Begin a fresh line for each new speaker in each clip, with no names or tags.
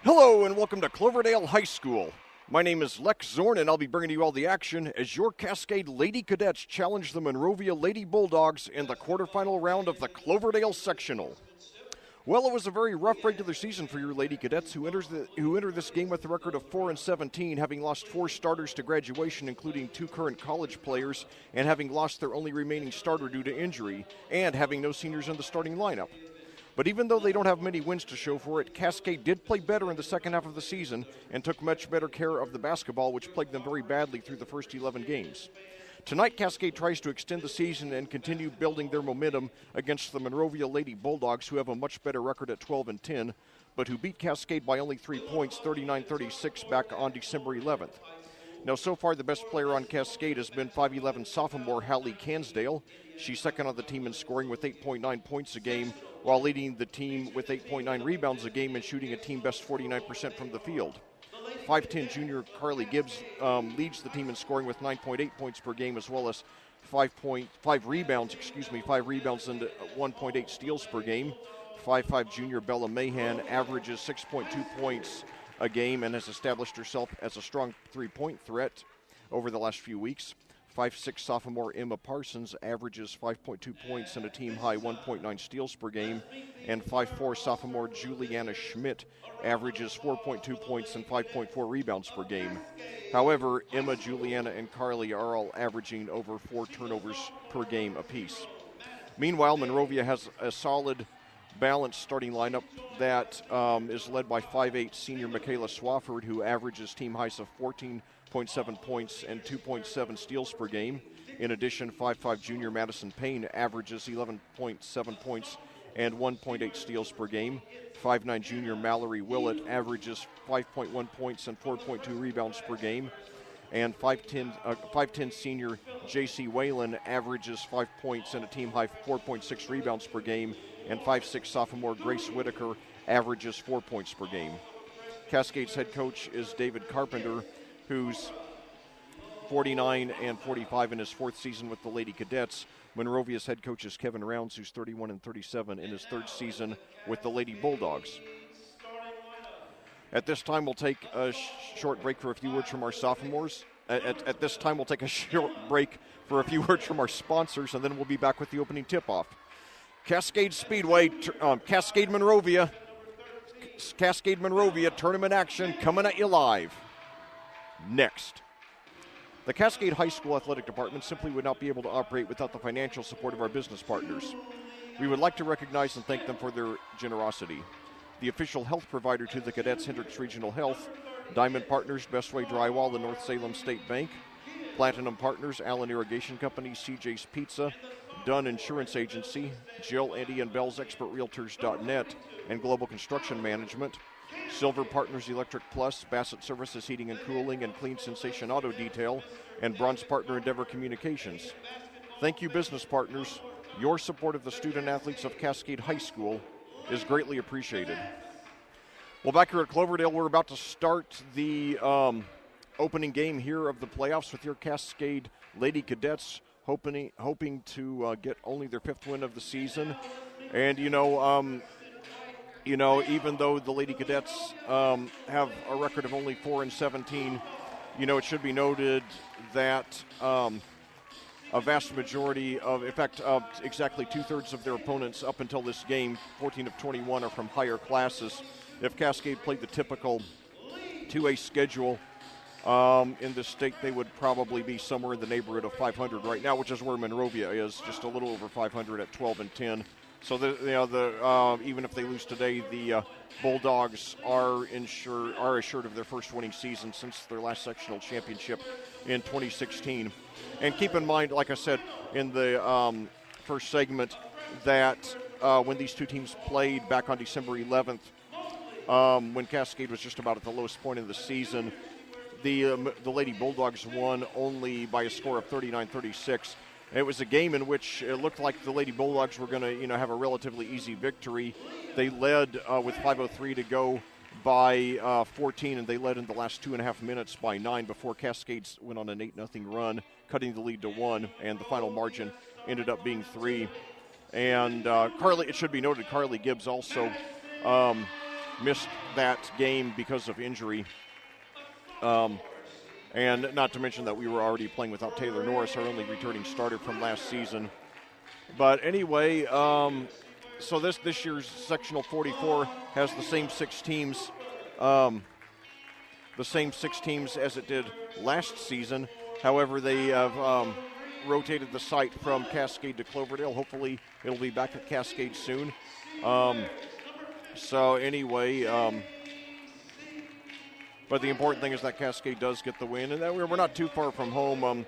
Hello and welcome to Cloverdale High School. My name is Lec Zorn and I'll be bringing you all the action as your Cascade Lady Cadets challenge the Monrovia Lady Bulldogs in the quarterfinal round of the Cloverdale sectional. Well, it was a very rough regular season for your Lady Cadets who enter this game with a record of 4-17, having lost 4 starters to graduation, including 2 current college players, and having lost their only remaining starter due to injury, and having no seniors in the starting lineup. But even though they don't have many wins to show for it, Cascade did play better in the second half of the season and took much better care of the basketball, which plagued them very badly through the first 11 games. Tonight, Cascade tries to extend the season and continue building their momentum against the Monrovia Lady Bulldogs, who have a much better record at 12-10, but who beat Cascade by only 3 points, 39-36, back on December 11th. Now, so far, the best player on Cascade has been 5'11 sophomore Hallie Cansdale. She's second on the team in scoring with 8.9 points a game, while leading the team with 8.9 rebounds a game and shooting a team best 49% from the field. 5'10 junior Carly Gibbs leads the team in scoring with 9.8 points per game, as well as 5 rebounds and 1.8 steals per game. 5'5 junior Bella Mahan averages 6.2 points a game and has established herself as a strong three-point threat over the last few weeks. 5'6 sophomore Emma Parsons averages 5.2 points and a team-high 1.9 steals per game. And 5'4 sophomore Juliana Schmidt averages 4.2 points and 5.4 rebounds per game. However, Emma, Juliana, and Carly are all averaging over 4 turnovers per game apiece. Meanwhile, Monrovia has a solid, balanced starting lineup that is led by 5'8 senior Michaela Swafford, who averages team highs of 14.7 points and 2.7 steals per game. In addition, 5'5 junior Madison Payne averages 11.7 points and 1.8 steals per game. 5'9 junior Mallory Willett averages 5.1 points and 4.2 rebounds per game. And 5'10 senior J.C. Whalen averages 5 points and a team-high 4.6 rebounds per game. And 5'6 sophomore Grace Whitaker averages 4 points per game. Cascade's head coach is David Carpenter, who's 49-45 in his 4th season with the Lady Cadets. Monrovia's head coach is Kevin Rounds, who's 31-37 in his 3rd season with the Lady Bulldogs. At this time, we'll take a short break for a few words from our sophomores. At this time, we'll take a short break for a few words from our sponsors, and then we'll be back with the opening tip-off. Cascade Speedway, Cascade Monrovia tournament action coming at you live. Next. The Cascade High School Athletic Department simply would not be able to operate without the financial support of our business partners. We would like to recognize and thank them for their generosity. The official health provider to the Cadets, Hendricks Regional Health, Diamond Partners, Bestway Drywall, the North Salem State Bank, Platinum Partners, Allen Irrigation Company, CJ's Pizza, Dunn Insurance Agency, Jill, Eddie, and Bell's Expert Realtors.net, and Global Construction Management, Silver Partners Electric Plus, Bassett Services Heating and Cooling, and Clean Sensation Auto Detail, and Bronze Partner Endeavor Communications. Thank you, business partners. Your support of the student athletes of Cascade High School is greatly appreciated. Well, back here at Cloverdale, we're about to start the opening game here of the playoffs with your Cascade Lady Cadets, hoping to get only their 5th win of the season. And, even though the Lady Cadets have a record of only 4-17, it should be noted that a vast majority of, in fact, exactly 2/3 of their opponents up until this game, 14 of 21, are from higher classes. If Cascade played the typical 2A schedule in the state, they would probably be somewhere in the neighborhood of 500 right now, which is where Monrovia is, just a little over 500 at 12-10. So, even if they lose today, the Bulldogs are assured of their first winning season since their last sectional championship in 2016. And keep in mind, like I said in the first segment, that when these two teams played back on December 11th, when Cascade was just about at the lowest point of the season, the Lady Bulldogs won only by a score of 39-36. It was a game in which it looked like the Lady Bulldogs were going to, have a relatively easy victory. They led with 5:03 to go by 14, and they led in the last 2.5 minutes by 9 before Cascade went on an 8-0 run, cutting the lead to 1, and the final margin ended up being 3. And it should be noted, Carly Gibbs also missed that game because of injury. And not to mention that we were already playing without Taylor Norris, our only returning starter from last season. But anyway, so this year's sectional 44 has the same six teams as it did last season. However, they have rotated the site from Cascade to Cloverdale. Hopefully, it'll be back at Cascade soon. So anyway, but the important thing is that Cascade does get the win, and that we're not too far from home.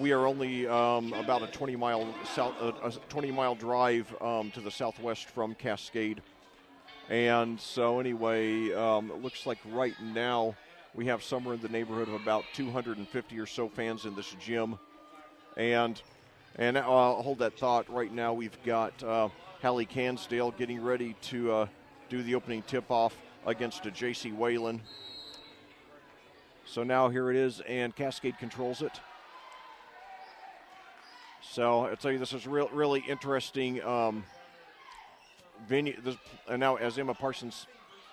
We are only about a 20-mile drive to the southwest from Cascade. And so anyway, it looks like right now we have somewhere in the neighborhood of about 250 or so fans in this gym. And hold that thought. Right now we've got Hallie Cansdale getting ready to do the opening tip-off against J.C. Whalen. So now here it is, and Cascade controls it. So I'll tell you, this is really interesting venue. And now as Emma Parsons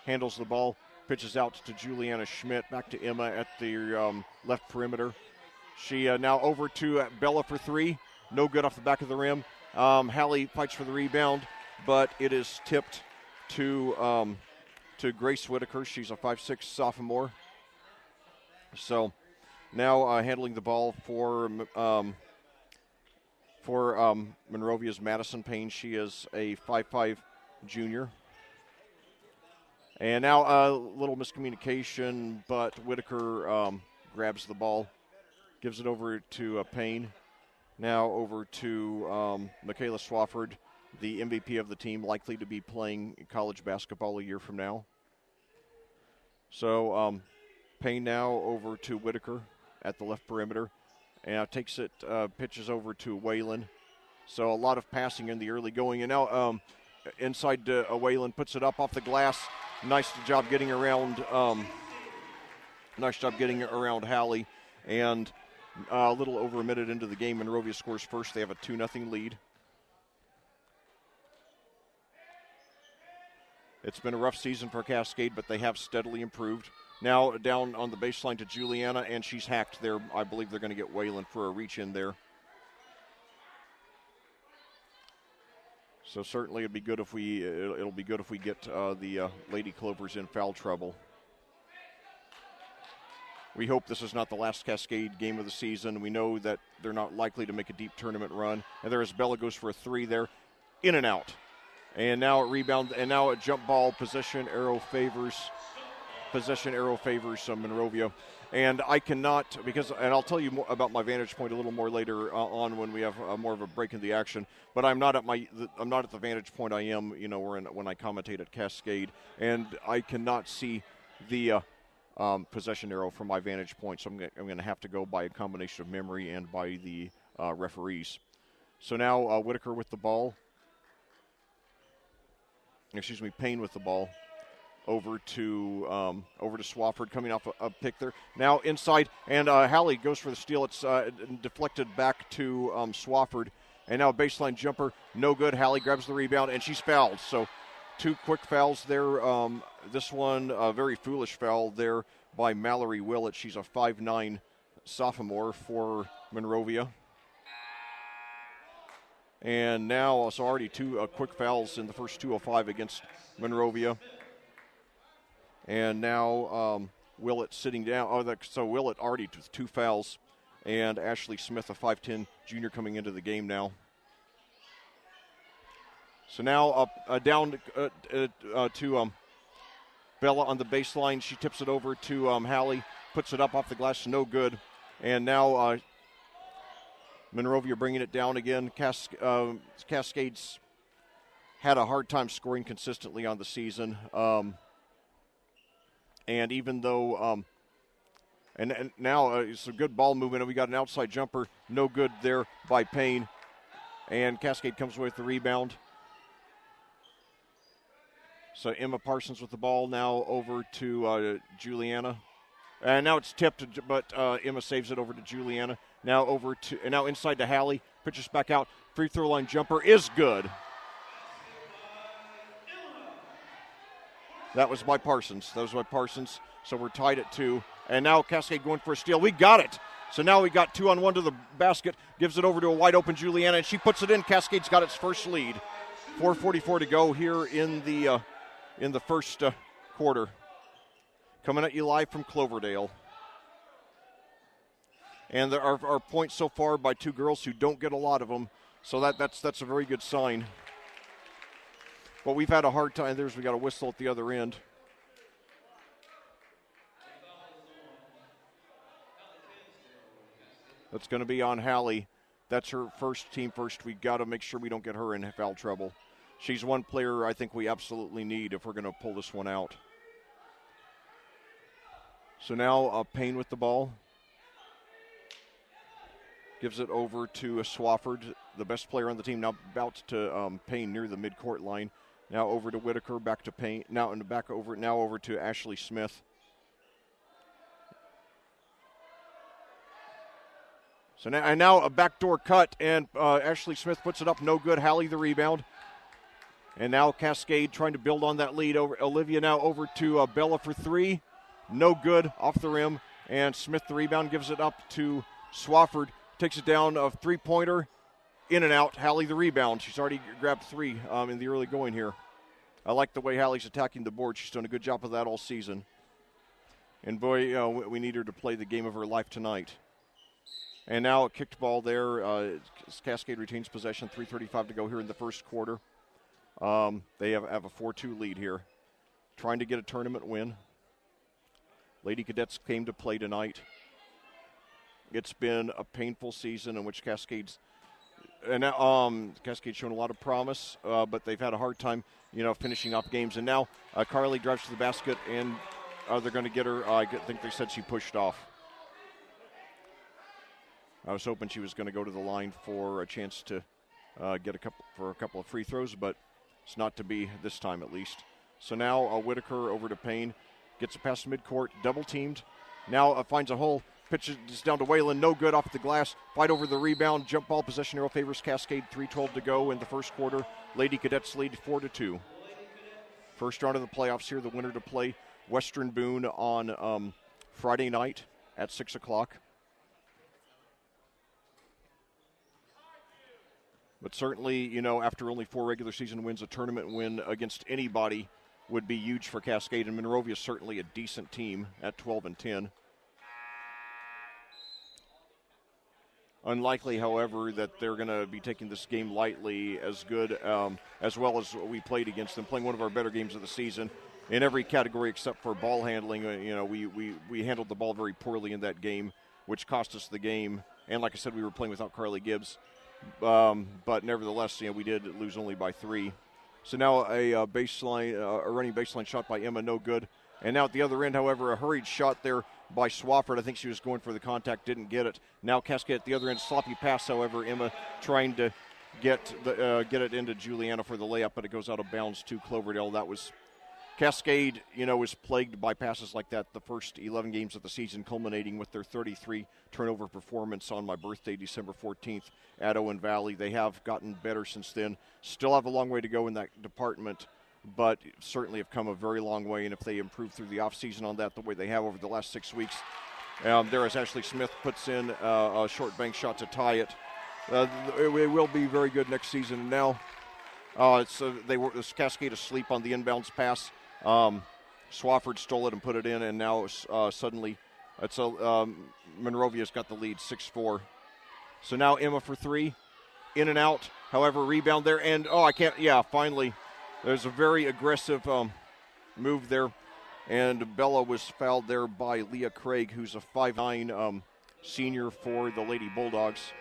handles the ball, pitches out to Juliana Schmidt, back to Emma at the left perimeter. She now over to Bella for three. No good off the back of the rim. Hallie fights for the rebound, but it is tipped to Grace Whitaker. She's a 5'6" sophomore. So now handling the ball for Monrovia's Madison Payne. She is a 5'5" junior. And now a little miscommunication, but Whitaker grabs the ball, gives it over to Payne. Now over to Michaela Swafford, the MVP of the team, likely to be playing college basketball a year from now. So Payne now over to Whitaker at the left perimeter. And takes it, pitches over to Whalen. So a lot of passing in the early going. And now inside to Whalen, puts it up off the glass. Nice job getting around. Hallie. And a little over a minute into the game, Monrovia scores first. They have a 2-0 lead. It's been a rough season for Cascade, but they have steadily improved. Now down on the baseline to Juliana, and she's hacked there. I believe they're going to get Whalen for a reach in there. So certainly it'll be good if we get the Lady Clovers in foul trouble. We hope this is not the last Cascade game of the season. We know that they're not likely to make a deep tournament run. And there Bella goes for a three there, in and out. And now a rebound, and now a jump ball, possession arrow favors Monrovia. And I cannot, and I'll tell you more about my vantage point a little more later on when we have more of a break in the action. But I'm not at the vantage point I am, when I commentate at Cascade, and I cannot see the possession arrow from my vantage point. So I'm going to have to go by a combination of memory and by the referees. So now Whitaker with the ball. Payne with the ball. Over to Swafford, coming off a pick there. Now inside, and Hallie goes for the steal. It's deflected back to Swafford. And now a baseline jumper, no good. Hallie grabs the rebound, and she's fouled. So two quick fouls there. This one, a very foolish foul there by Mallory Willett. She's a 5'9" sophomore for Monrovia. And now, so already two quick fouls in the first 2:05 against Monrovia. And now Willett sitting down. So Willett already with two fouls. And Ashley Smith, a 5'10" junior, coming into the game now. So now down to Bella on the baseline. She tips it over to Hallie. Puts it up off the glass. No good. And now Monrovia bringing it down again. Cascade's had a hard time scoring consistently on the season. And even though, and now it's a good ball movement, and we got an outside jumper, no good there by Payne. And Cascade comes away with the rebound. So Emma Parsons with the ball now over to Juliana. And now it's tipped, but Emma saves it over to Juliana. Now now inside to Hallie, pitches back out. Free throw line jumper is good. That was by Parsons. So we're tied at 2. And now Cascade going for a steal. We got it. So now we got 2-on-1 to the basket. Gives it over to a wide-open Juliana, and she puts it in. Cascade's got its first lead. 4:44 to go here in the first quarter. Coming at you live from Cloverdale. And there are points so far by 2 girls who don't get a lot of them. So that's a very good sign. But we've had a hard time. We got a whistle at the other end. That's going to be on Hallie. That's her team first. We got to make sure we don't get her in foul trouble. She's one player I think we absolutely need if we're going to pull this one out. So now Payne with the ball. Gives it over to Swafford, the best player on the team. Now about to Payne near the midcourt line. Now over to Whitaker, back to Payne. Now over to Ashley Smith. So now a backdoor cut, and Ashley Smith puts it up, no good. Hallie the rebound. And now Cascade trying to build on that lead. Olivia now over to Bella for 3. No good, off the rim. And Smith the rebound, gives it up to Swafford. Takes it down, a three-pointer, in and out. Hallie the rebound. She's already grabbed 3 in the early going here. I like the way Hallie's attacking the board. She's done a good job of that all season. And boy, we need her to play the game of her life tonight. And now a kicked ball there. Cascade retains possession. 3:35 to go here in the first quarter. They have a 4-2 lead here. Trying to get a tournament win. Lady Cadets came to play tonight. It's been a painful season in which Cascade's shown a lot of promise, but they've had a hard time, finishing up games. And now Carly drives to the basket, and they're going to get her. I think they said she pushed off. I was hoping she was going to go to the line for a chance to get a couple of free throws, but it's not to be this time at least. So now Whitaker over to Payne, gets it past midcourt, double teamed. Now finds a hole, pitches down to Whalen, no good off the glass. Fight over the rebound, jump ball possession arrow favors Cascade. 3:12 to go in the first quarter. Lady Cadets lead 4-2. First round of the playoffs here. The winner to play Western Boone on Friday night at 6 o'clock. But certainly, after only 4 regular season wins, a tournament win against anybody would be huge for Cascade. And Monrovia is certainly a decent team at 12-10. Unlikely, however, that they're going to be taking this game lightly, as good as well as we played against them, playing one of our better games of the season in every category except for ball handling. We handled the ball very poorly in that game, which cost us the game. And like I said, we were playing without Carly Gibbs. But nevertheless, we did lose only by 3. So now a running baseline shot by Emma, no good. And now at the other end, however, a hurried shot there by Swafford. I think she was going for the contact, didn't get it. Now Cascade at the other end, sloppy pass, however, Emma trying to get it into Juliana for the layup, but it goes out of bounds to Cloverdale. That was Cascade, was plagued by passes like that the first 11 games of the season, culminating with their 33 turnover performance on my birthday, December 14th, at Owen Valley. They have gotten better since then. Still have a long way to go in that department, but certainly have come a very long way, and if they improve through the offseason on that the way they have over the last 6 weeks, there as Ashley Smith puts in a short bank shot to tie it. It will be very good next season. And now this Cascade asleep on the inbounds pass. Swafford stole it and put it in, and now suddenly Monrovia's got the lead, 6-4. So now Emma for 3, in and out. However, rebound there, and finally. There's a very aggressive move there, and Bella was fouled there by Leah Craig, who's a 5'9" senior for the Lady Bulldogs.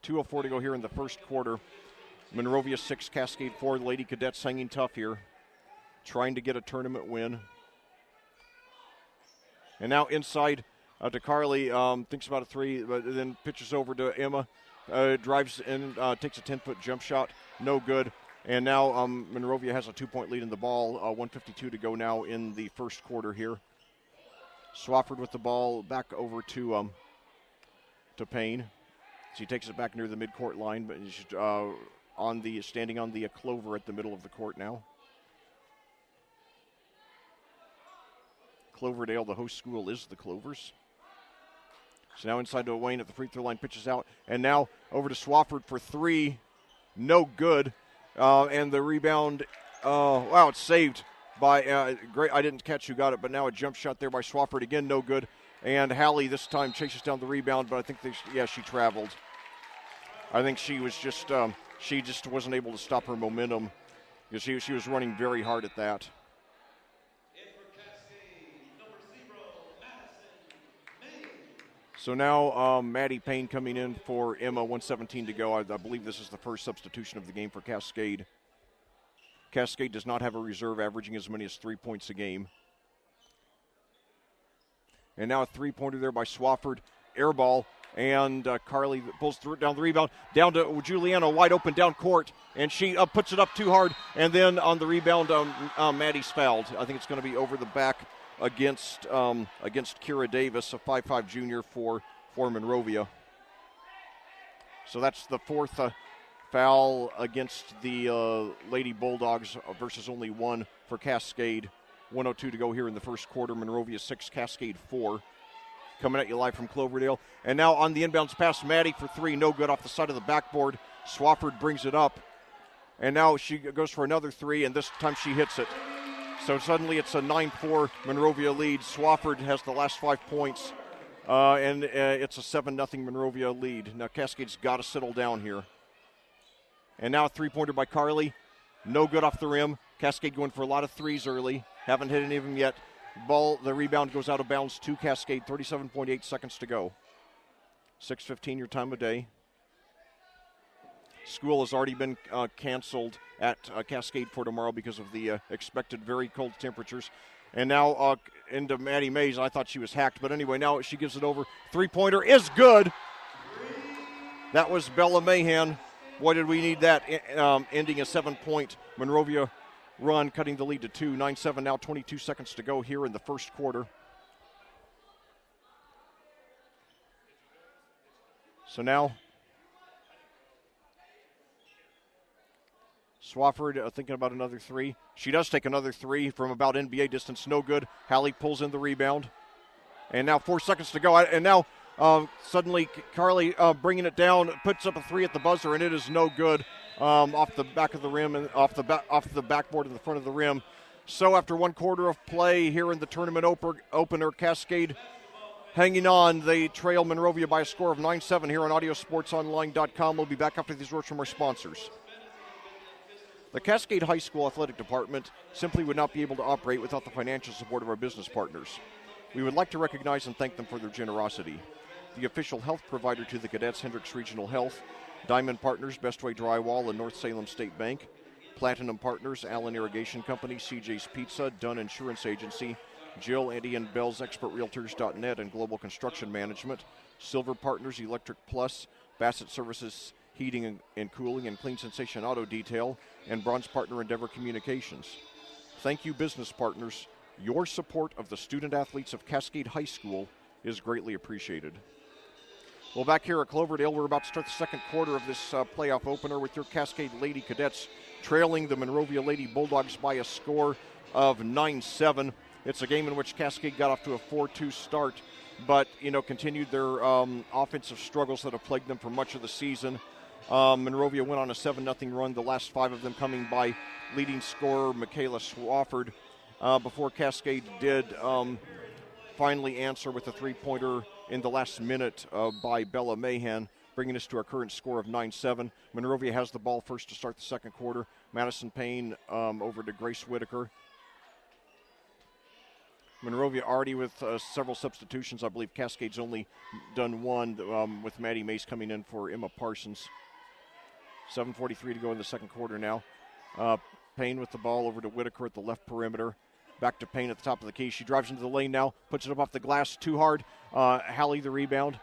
2:04 to go here in the first quarter. Monrovia 6, Cascade 4. Lady Cadets hanging tough here, trying to get a tournament win. And now inside to Carly, thinks about a 3, but then pitches over to Emma. Drives in, takes a 10-foot jump shot, no good. And now Monrovia has a 2-point lead in the ball, 1:52 to go now in the first quarter here. Swafford with the ball back over to Payne. She takes it back near the midcourt line, but she's standing on the clover at the middle of the court now. Cloverdale. The host school is the Clovers. So now inside to Wayne at the free throw line, pitches out. And now over to Swafford for three. No good. And the rebound, wow, it's saved by, great. I didn't catch who got it, but now a jump shot there by Swafford. Again, no good. And Hallie this time chases down the rebound, but I think, she traveled. I think she was just, she just wasn't able to stop her momentum because she was running very hard at that. So now Maddie Payne coming in for Emma, 1:17 to go. I believe this is the first substitution of the game for Cascade. Cascade does not have a reserve, averaging as many as 3 points a game. And now a three-pointer there by Swafford. Air ball, and Carly pulls down the rebound. Down to Juliana, wide open down court, and she puts it up too hard. And then on the rebound, Maddie's fouled. I think it's going to be over the back against Kira Davis, a 5'5" junior for Monrovia. So that's the fourth foul against the Lady Bulldogs versus only one for Cascade. 1:02 to go here in the first quarter. Monrovia 6, Cascade 4. Coming at you live from Cloverdale. And now on the inbounds pass, Maddie for three. No good off the side of the backboard. Swafford brings it up. And now she goes for another three, and this time she hits it. So suddenly it's a 9-4 Monrovia lead. Swafford has the last 5 points, and it's a 7-0 Monrovia lead. Now Cascade's got to settle down here. And now a three-pointer by Carly. No good off the rim. Cascade going for a lot of threes early. Haven't hit any of them yet. The rebound goes out of bounds to Cascade. 37.8 seconds to go. 6:15 your time of day. School has already been canceled at Cascade for tomorrow because of the expected very cold temperatures. And now into Maddie Mays. I thought she was hacked, but anyway, now she gives it over. Three-pointer is good. That was Bella Mahan. Boy, did we need that, ending a 7-point Monrovia run, cutting the lead to 2. 9-7 now, 22 seconds to go here in the first quarter. So now Swafford thinking about another three. She does take another three from about NBA distance. No good. Hallie pulls in the rebound. And now 4 seconds to go. And now suddenly Carly bringing it down, puts up a three at the buzzer, and it is no good. Off the back of the rim and off the backboard in the front of the rim. So after one quarter of play here in the tournament opener, Cascade hanging on. They trail Monrovia by a score of 9-7 here on audiosportsonline.com. We'll be back after these words from our sponsors. The Cascade High School Athletic Department simply would not be able to operate without the financial support of our business partners. We would like to recognize and thank them for their generosity. The official health provider to the cadets, Hendricks Regional Health. Diamond Partners, Bestway Drywall, and North Salem State Bank. Platinum Partners, Allen Irrigation Company, CJ's Pizza, Dunn Insurance Agency, Jill, Eddie, and Bell's ExpertRealtors.net and Global Construction Management. Silver Partners, Electric Plus, Bassett Services, Heating and Cooling, and Clean Sensation Auto Detail, and Bronze Partner Endeavor Communications. Thank you, business partners. Your support of the student athletes of Cascade High School is greatly appreciated. Well, back here at Cloverdale, we're about to start the second quarter of this playoff opener with your Cascade Lady Cadets trailing the Monrovia Lady Bulldogs by a score of 9-7. It's a game in which Cascade got off to a 4-2 start, but, continued their offensive struggles that have plagued them for much of the season. Monrovia went on a 7-0 run, the last 5 of them coming by leading scorer Michaela Swafford, before Cascade did finally answer with a three-pointer in the last minute by Bella Mahan, bringing us to our current score of 9-7. Monrovia has the ball first to start the second quarter. Madison Payne over to Grace Whitaker. Monrovia already with several substitutions. I believe Cascade's only done one, with Maddie Mace coming in for Emma Parsons. 7:43 to go in the second quarter now. Payne with the ball over to Whitaker at the left perimeter. Back to Payne at the top of the key. She drives into the lane now, puts it up off the glass too hard. Hallie the rebound.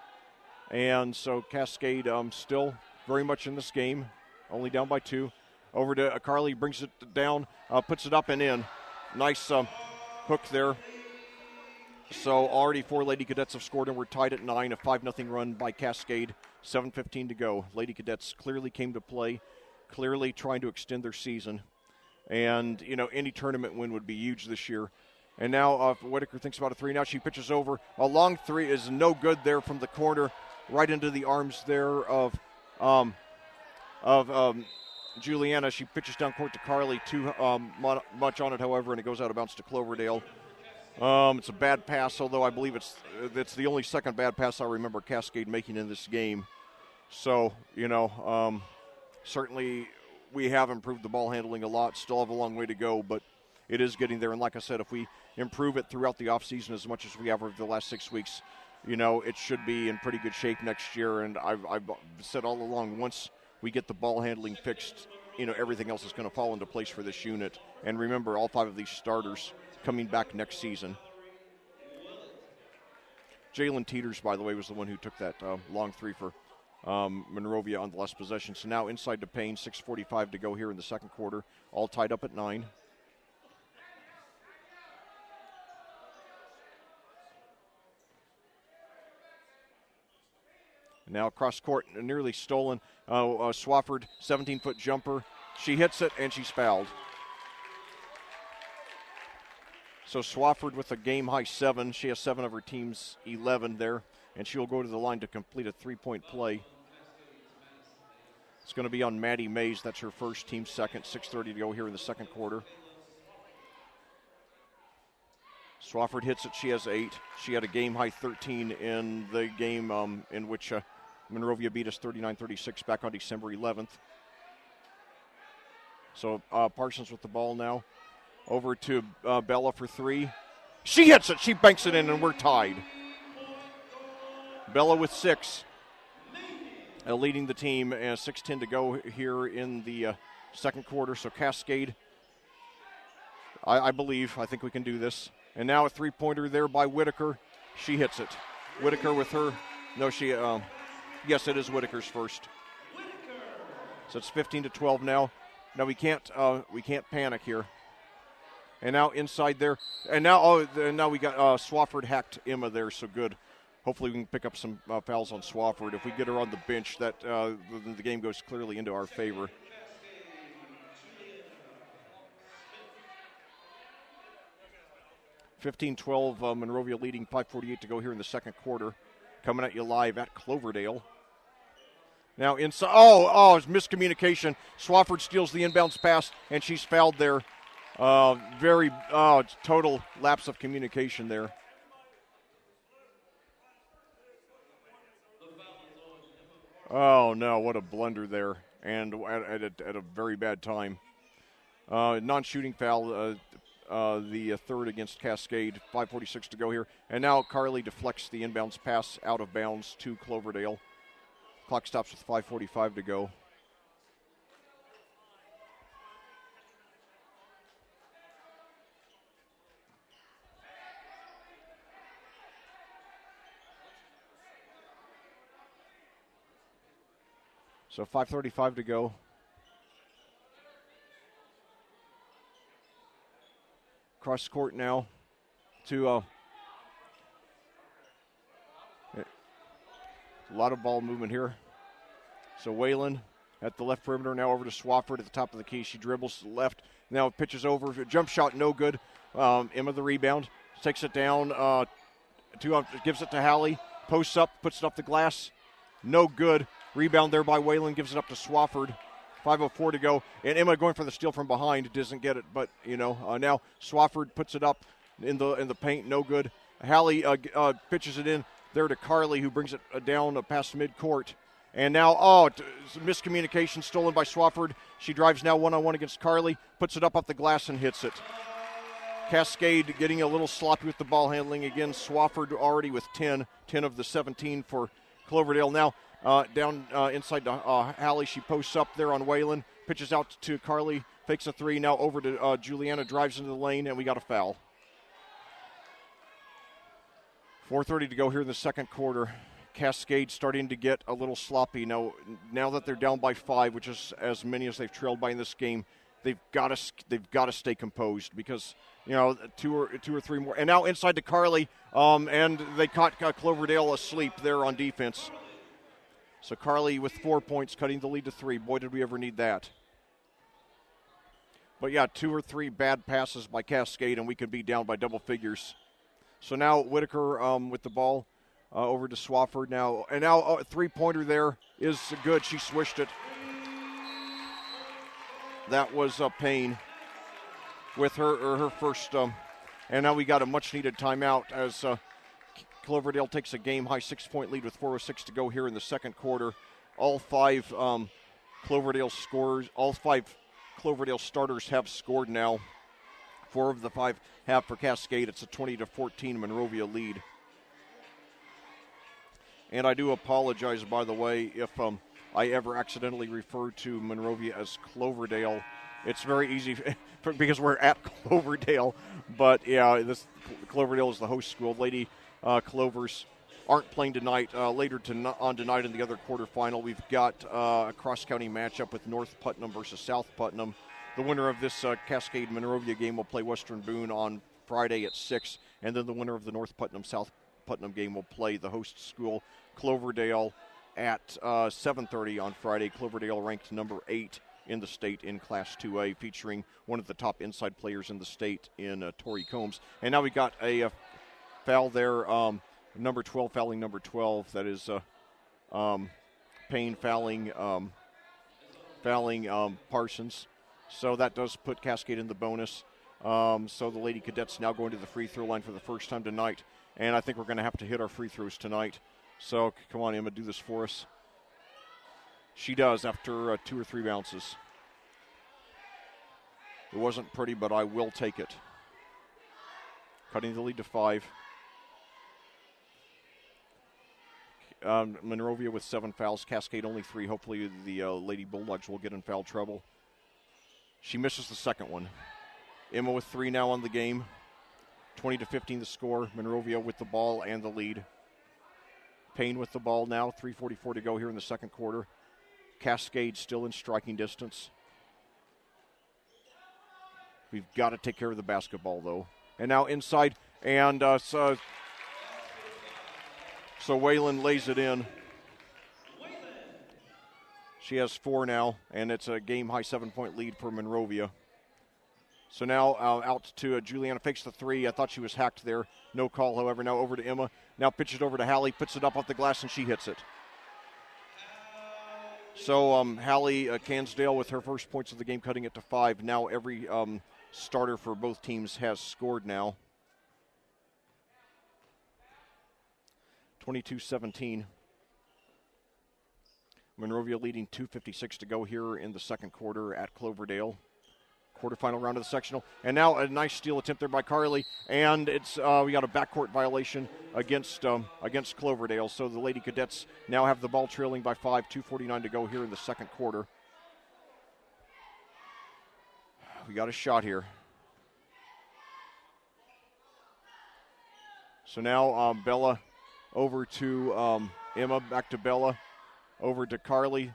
And so Cascade still very much in this game, only down by 2. Over to Carly, brings it down, puts it up and in. Nice hook there. So already 4 Lady Cadets have scored, and we're tied at 9, a 5-0 run by Cascade. 7:15 to go. Lady Cadets clearly came to play, clearly trying to extend their season. And, any tournament win would be huge this year. And now Whitaker thinks about a three. Now she pitches over. A long three is no good there from the corner, right into the arms there of Juliana. She pitches down court to Carly. Too much on it, however, and it goes out of bounds to Cloverdale. It's a bad pass, although I believe it's the only second bad pass I remember Cascade making in this game. So, certainly we have improved the ball handling a lot. Still have a long way to go, but it is getting there. And like I said, if we improve it throughout the offseason as much as we have over the last 6 weeks, it should be in pretty good shape next year. And I've said all along, once we get the ball handling fixed, everything else is going to fall into place for this unit. And remember, all 5 of these starters coming back next season. Jalen Teeters, by the way, was the one who took that long three for Monrovia on the last possession. So now inside to Payne, 6:45 to go here in the second quarter, all tied up at 9. Now cross court, nearly stolen. Swafford, 17-foot jumper. She hits it, and she's fouled. So Swafford with a game-high 7. She has 7 of her team's 11 there, and she'll go to the line to complete a 3-point play. It's going to be on Maddie Mays. That's her first, team second. 6:30 to go here in the second quarter. Swafford hits it. She has 8. She had a game-high 13 in the game in which Monrovia beat us 39-36 back on December 11th. So Parsons with the ball now. Over to Bella for 3. She hits it. She banks it in, and we're tied. Bella with 6. Leading the team, and 6:10 to go here in the second quarter. So Cascade, I think we can do this. And now a three-pointer there by Whitaker. She hits it. Whitaker with her. No, yes, it is Whitaker's first. So it's 15-12 now. Now we can't panic here. And now inside there. And now we got Swafford hacked Emma there, so good. Hopefully we can pick up some fouls on Swafford. If we get her on the bench, that the game goes clearly into our favor. (15-12) Monrovia leading, 5:48 to go here in the second quarter. Coming at you live at Cloverdale. Now inside. It's miscommunication. Swafford steals the inbounds pass, and she's fouled there. It's total lapse of communication there. Oh, no, what a blunder there, and at a very bad time. Non-shooting foul, the third against Cascade, 5:46 to go here. And now Carly deflects the inbounds pass out of bounds to Cloverdale. Clock stops with 5:45 to go. So 5:35 to go. Cross court now to a lot of ball movement here. So Whalen at the left perimeter, now over to Swafford at the top of the key. She dribbles to the left, now pitches over. Jump shot, no good. Emma the rebound, takes it down, gives it to Hallie. Posts up, puts it up the glass, no good. Rebound there by Whalen, gives it up to Swafford. 5:04 to go, and Emma going for the steal from behind, doesn't get it, but now Swafford puts it up in the paint, no good. Hallie pitches it in there to Carly, who brings it down past midcourt, and now miscommunication, stolen by Swafford. She drives now one-on-one against Carly, puts it up the glass and hits it. Cascade getting a little sloppy with the ball handling again. Swafford already with 10 of the 17 for Cloverdale. Now down inside to Hallie. She posts up there on Whalen, pitches out to Carly, fakes a three, now over to Juliana, drives into the lane, and we got a foul. 4:30 to go here in the second quarter. Cascade starting to get a little sloppy. Now that they're down by 5, which is as many as they've trailed by in this game, they've got to stay composed, because two or three more. And now inside to Carly, and they caught Cloverdale asleep there on defense. So Carly with 4 points, cutting the lead to 3. Boy, did we ever need that. But yeah, 2 or 3 bad passes by Cascade, and we could be down by double figures. So now Whitaker with the ball over to Swafford now. And now a three-pointer there is good. She swished it. That was Payne with her first. And now we got a much-needed timeout as Cloverdale takes a game-high 6-point lead with 4:06 to go here in the second quarter. All 5 Cloverdale scorers, all 5 Cloverdale starters have scored now. 4 of the 5 have for Cascade. It's a 20-14 Monrovia lead. And I do apologize, by the way, if I ever accidentally refer to Monrovia as Cloverdale. It's very easy because we're at Cloverdale. But, yeah, this Cloverdale is the host school. Lady Clovers aren't playing tonight. Later on tonight in the other quarterfinal, we've got a cross-county matchup with North Putnam versus South Putnam. The winner of this Cascade Monrovia game will play Western Boone on Friday at 6, and then the winner of the North Putnam-South Putnam game will play the host school, Cloverdale, at 7:30 on Friday. Cloverdale ranked number 8 in the state in Class 2A, featuring one of the top inside players in the state in Tori Combs. And now we got a foul there, number 12 fouling number 12. That is Payne fouling Parsons. So that does put Cascade in the bonus. So the Lady Cadets now going to the free throw line for the first time tonight. And I think we're going to have to hit our free throws tonight. So come on, Emma, do this for us. She does after 2 or 3 bounces. It wasn't pretty, but I will take it. Cutting the lead to 5. Monrovia with 7 fouls. Cascade only 3. Hopefully the Lady Bulldogs will get in foul trouble. She misses the second one. Emma with 3 now on the game. 20-15 the score. Monrovia with the ball and the lead. Payne with the ball now. 3:44 to go here in the second quarter. Cascade still in striking distance. We've got to take care of the basketball, though. And now inside. And so Whalen lays it in. She has 4 now, and it's a game-high 7-point lead for Monrovia. So now out to Juliana, fakes the 3. I thought she was hacked there. No call, however. Now over to Emma. Now pitches it over to Hallie, puts it up off the glass, and she hits it. So Hallie Cansdale with her first points of the game, cutting it to 5. Now every starter for both teams has scored now. 22-17. Monrovia leading 2:56 to go here in the second quarter at Cloverdale. Quarterfinal round of the sectional. And now a nice steal attempt there by Carly. And it's we got a backcourt violation against Cloverdale. So the Lady Cadets now have the ball trailing by 5, 2:49 to go here in the second quarter. We got a shot here. So now Bella over to Emma, back to Bella, over to Carly.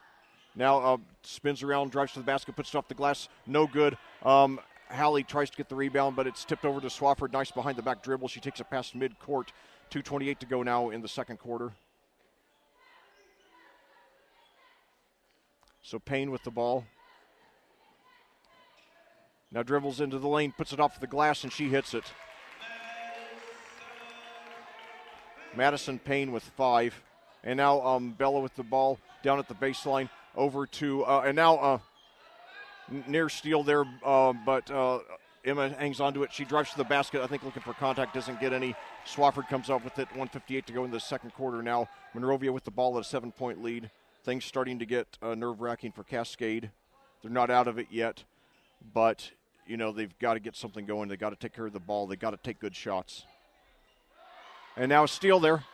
Now spins around, drives to the basket, puts it off the glass. No good. Hallie tries to get the rebound, but it's tipped over to Swafford. Nice behind the back dribble. She takes it past midcourt. 2:28 to go now in the second quarter. So Payne with the ball. Now dribbles into the lane, puts it off the glass, and she hits it. Madison Payne with 5. And now Bella with the ball down at the baseline. Over to, and now near steal there, but Emma hangs onto it. She drives to the basket, I think looking for contact, doesn't get any. Swafford comes up with it, 1:58 to go in the second quarter now. Monrovia with the ball at a 7-point lead. Things starting to get nerve-wracking for Cascade. They're not out of it yet, but, you know, they've got to get something going. They've got to take care of the ball. They've got to take good shots. And now a steal there.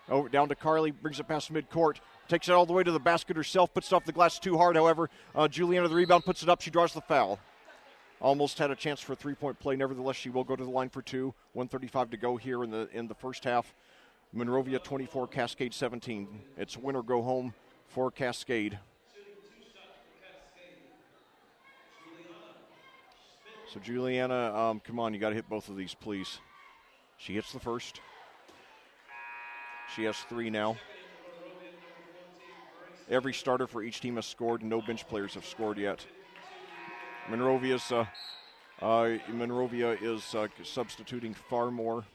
Over down to Carly, brings it past midcourt. Takes it all the way to the basket herself, puts it off the glass too hard, however. Juliana, the rebound, puts it up. She draws the foul. Almost had a chance for a 3-point play. Nevertheless, she will go to the line for 2. 1:35 to go here in the first half. Monrovia 24, Cascade 17. It's win or go home for Cascade. So Juliana, come on, you got to hit both of these, please. She hits the first. She has 3 now. Every starter for each team has scored. No bench players have scored yet. Monrovia is substituting far more.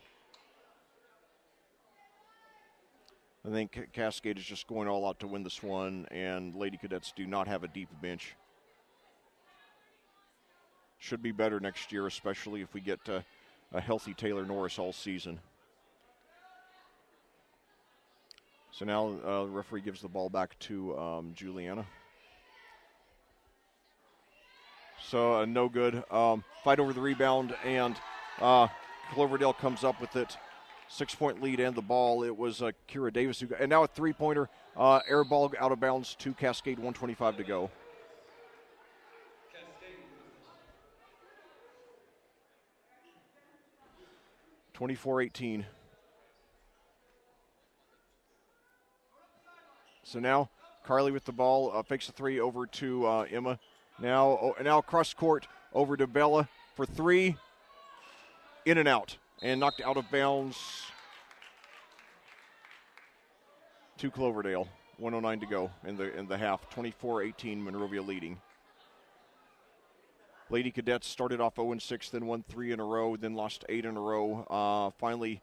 I think Cascade is just going all out to win this one, and Lady Cadets do not have a deep bench. Should be better next year, especially if we get a healthy Taylor Norris all season. So now the referee gives the ball back to Juliana. So no good. Fight over the rebound, and Cloverdale comes up with it. 6-point lead and the ball. It was Kira Davis who got, and now a three-pointer. Air ball out of bounds to Cascade, 1:25 to go. Cascade. 24-18. So now Carly with the ball, fakes a three over to Emma. Now cross court over to Bella for three. In and out. And knocked out of bounds to Cloverdale. 1:09 to go in the half. 24-18, Monrovia leading. Lady Cadets started off 0-6, then won 3 in a row, then lost 8 in a row. Finally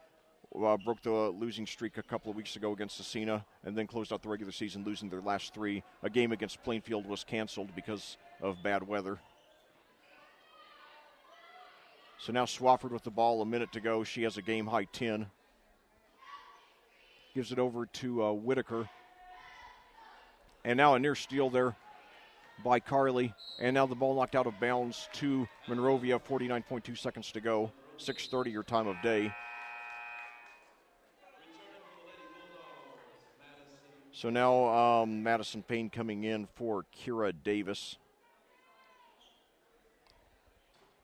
broke the losing streak a couple of weeks ago against Cecina, and then closed out the regular season losing their last 3. A game against Plainfield was canceled because of bad weather. So now Swafford with the ball, a minute to go. She has a game-high 10. Gives it over to Whitaker. And now a near steal there by Carly. And now the ball knocked out of bounds to Monrovia, 49.2 seconds to go. 6:30 your time of day. So now Madison Payne coming in for Kira Davis.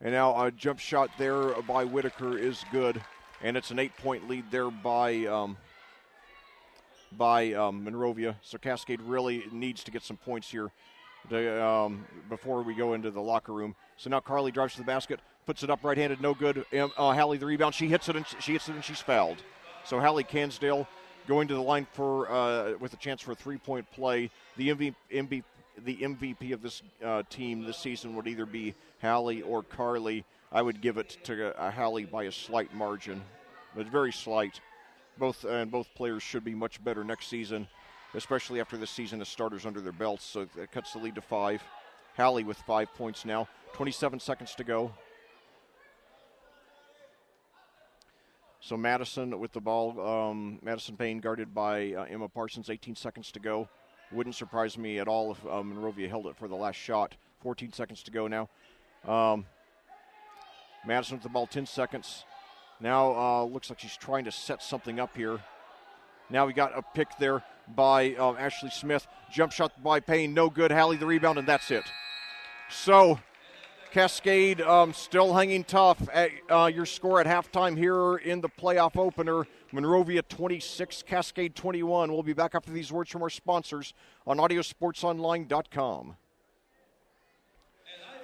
And now a jump shot there by Whitaker is good. And it's an 8-point lead there by Monrovia. So Cascade really needs to get some points here before we go into the locker room. So now Carly drives to the basket, puts it up right-handed, no good. Hallie the rebound. She hits it and she's fouled. So Hallie Cansdale going to the line for with a chance for a 3-point play. The MVP of this team this season would either be Hallie or Carly. I would give it to Hallie by a slight margin, but very slight. Both players should be much better next season, especially after this season as starters under their belts. So that cuts the lead to 5. Hallie with 5 points now. 27 seconds to go. So Madison with the ball. Madison Payne guarded by Emma Parsons. 18 seconds to go. Wouldn't surprise me at all if Monrovia held it for the last shot. 14 seconds to go now. Madison with the ball, 10 seconds. Now looks like she's trying to set something up here. Now we got a pick there by Ashley Smith. Jump shot by Payne, no good. Hallie the rebound, and that's it. So Cascade still hanging tough. At your score at halftime here in the playoff opener. Monrovia 26, Cascade 21. We'll be back after these words from our sponsors on audiosportsonline.com.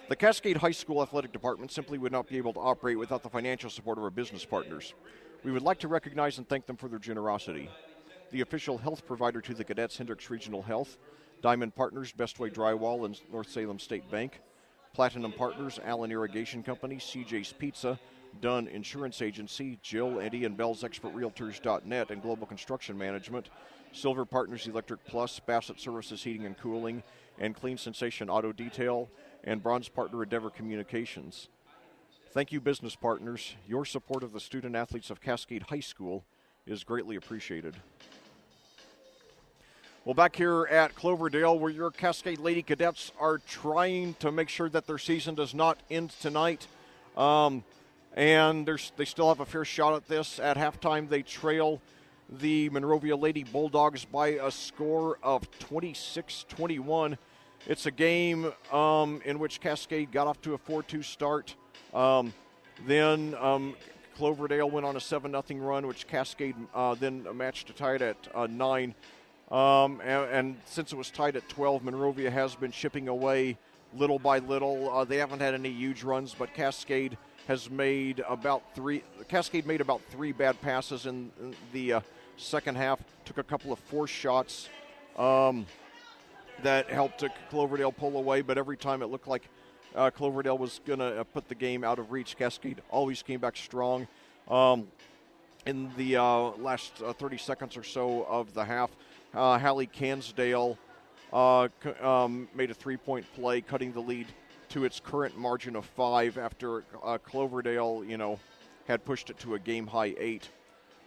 The Cascade High School Athletic Department simply would not be able to operate without the financial support of our business partners. We would like to recognize and thank them for their generosity. The official health provider to the Cadets, Hendricks Regional Health. Diamond Partners, Bestway Drywall and North Salem State Bank. Platinum Partners, Allen Irrigation Company, CJ's Pizza, Dunn Insurance Agency, Jill, Eddie, and Bell's ExpertRealtors.net, and Global Construction Management. Silver Partners Electric Plus, Bassett Services Heating and Cooling, and Clean Sensation Auto Detail, and Bronze Partner Endeavor Communications. Thank you, business partners. Your support of the student athletes of Cascade High School is greatly appreciated. Well, back here at Cloverdale, where your Cascade Lady Cadets are trying to make sure that their season does not end tonight. And they still have a fair shot at this. At halftime, they trail the Monrovia Lady Bulldogs by a score of 26-21. It's a game in which Cascade got off to a 4-2 start. Then Cloverdale went on a 7-0 run, which Cascade then matched to tie it at 9. And since it was tied at 12, Monrovia has been chipping away little by little. They haven't had any huge runs, but Cascade has made about 3. Cascade made about 3 bad passes in the second half. Took a couple of forced shots that helped Cloverdale pull away, but every time it looked like Cloverdale was going to put the game out of reach. Cascade always came back strong. In the last 30 seconds or so of the half, Hallie Cansdale made a three-point play, cutting the lead to its current margin of 5 after Cloverdale, had pushed it to a game-high 8.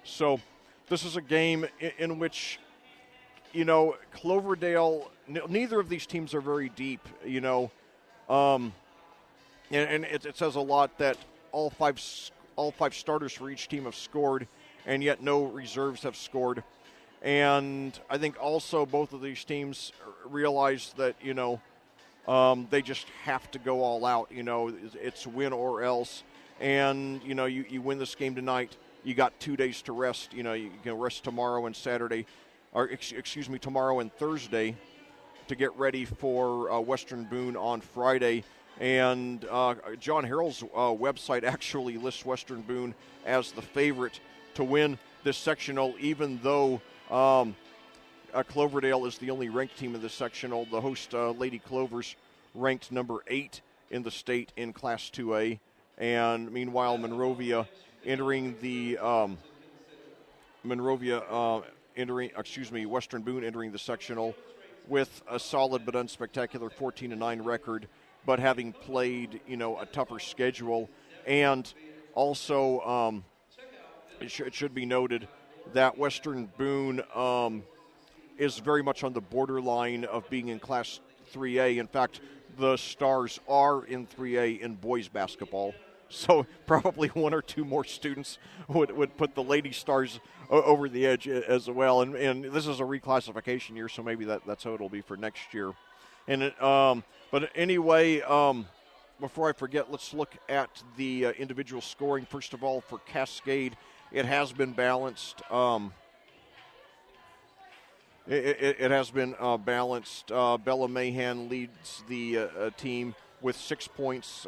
So this is a game in which, Cloverdale, neither of these teams are very deep, and it says a lot that all five starters for each team have scored, and yet no reserves have scored. And I think also both of these teams realize that, they just have to go all out. It's win or else. And, you win this game tonight, you got 2 days to rest. You can rest tomorrow and Saturday, or tomorrow and Thursday to get ready for Western Boone on Friday. And John Harrell's website actually lists Western Boone as the favorite to win this sectional, even though Cloverdale is the only ranked team in this sectional. The host, Lady Clovers, ranked number 8 in the state in Class 2A. And meanwhile, Monrovia entering the Western Boone entering the sectional with a solid but unspectacular 14-9 record, but having played, a tougher schedule. And also, it should be noted that Western Boone is very much on the borderline of being in Class 3A. In fact, the Stars are in 3A in boys basketball. So probably one or two more students would put the Lady Stars over the edge as well. And this is a reclassification year, so maybe that's how it'll be for next year. And but anyway, before I forget, let's look at the individual scoring. First of all, for Cascade, it has been balanced. It has been balanced. Bella Mahan leads the team with 6 points,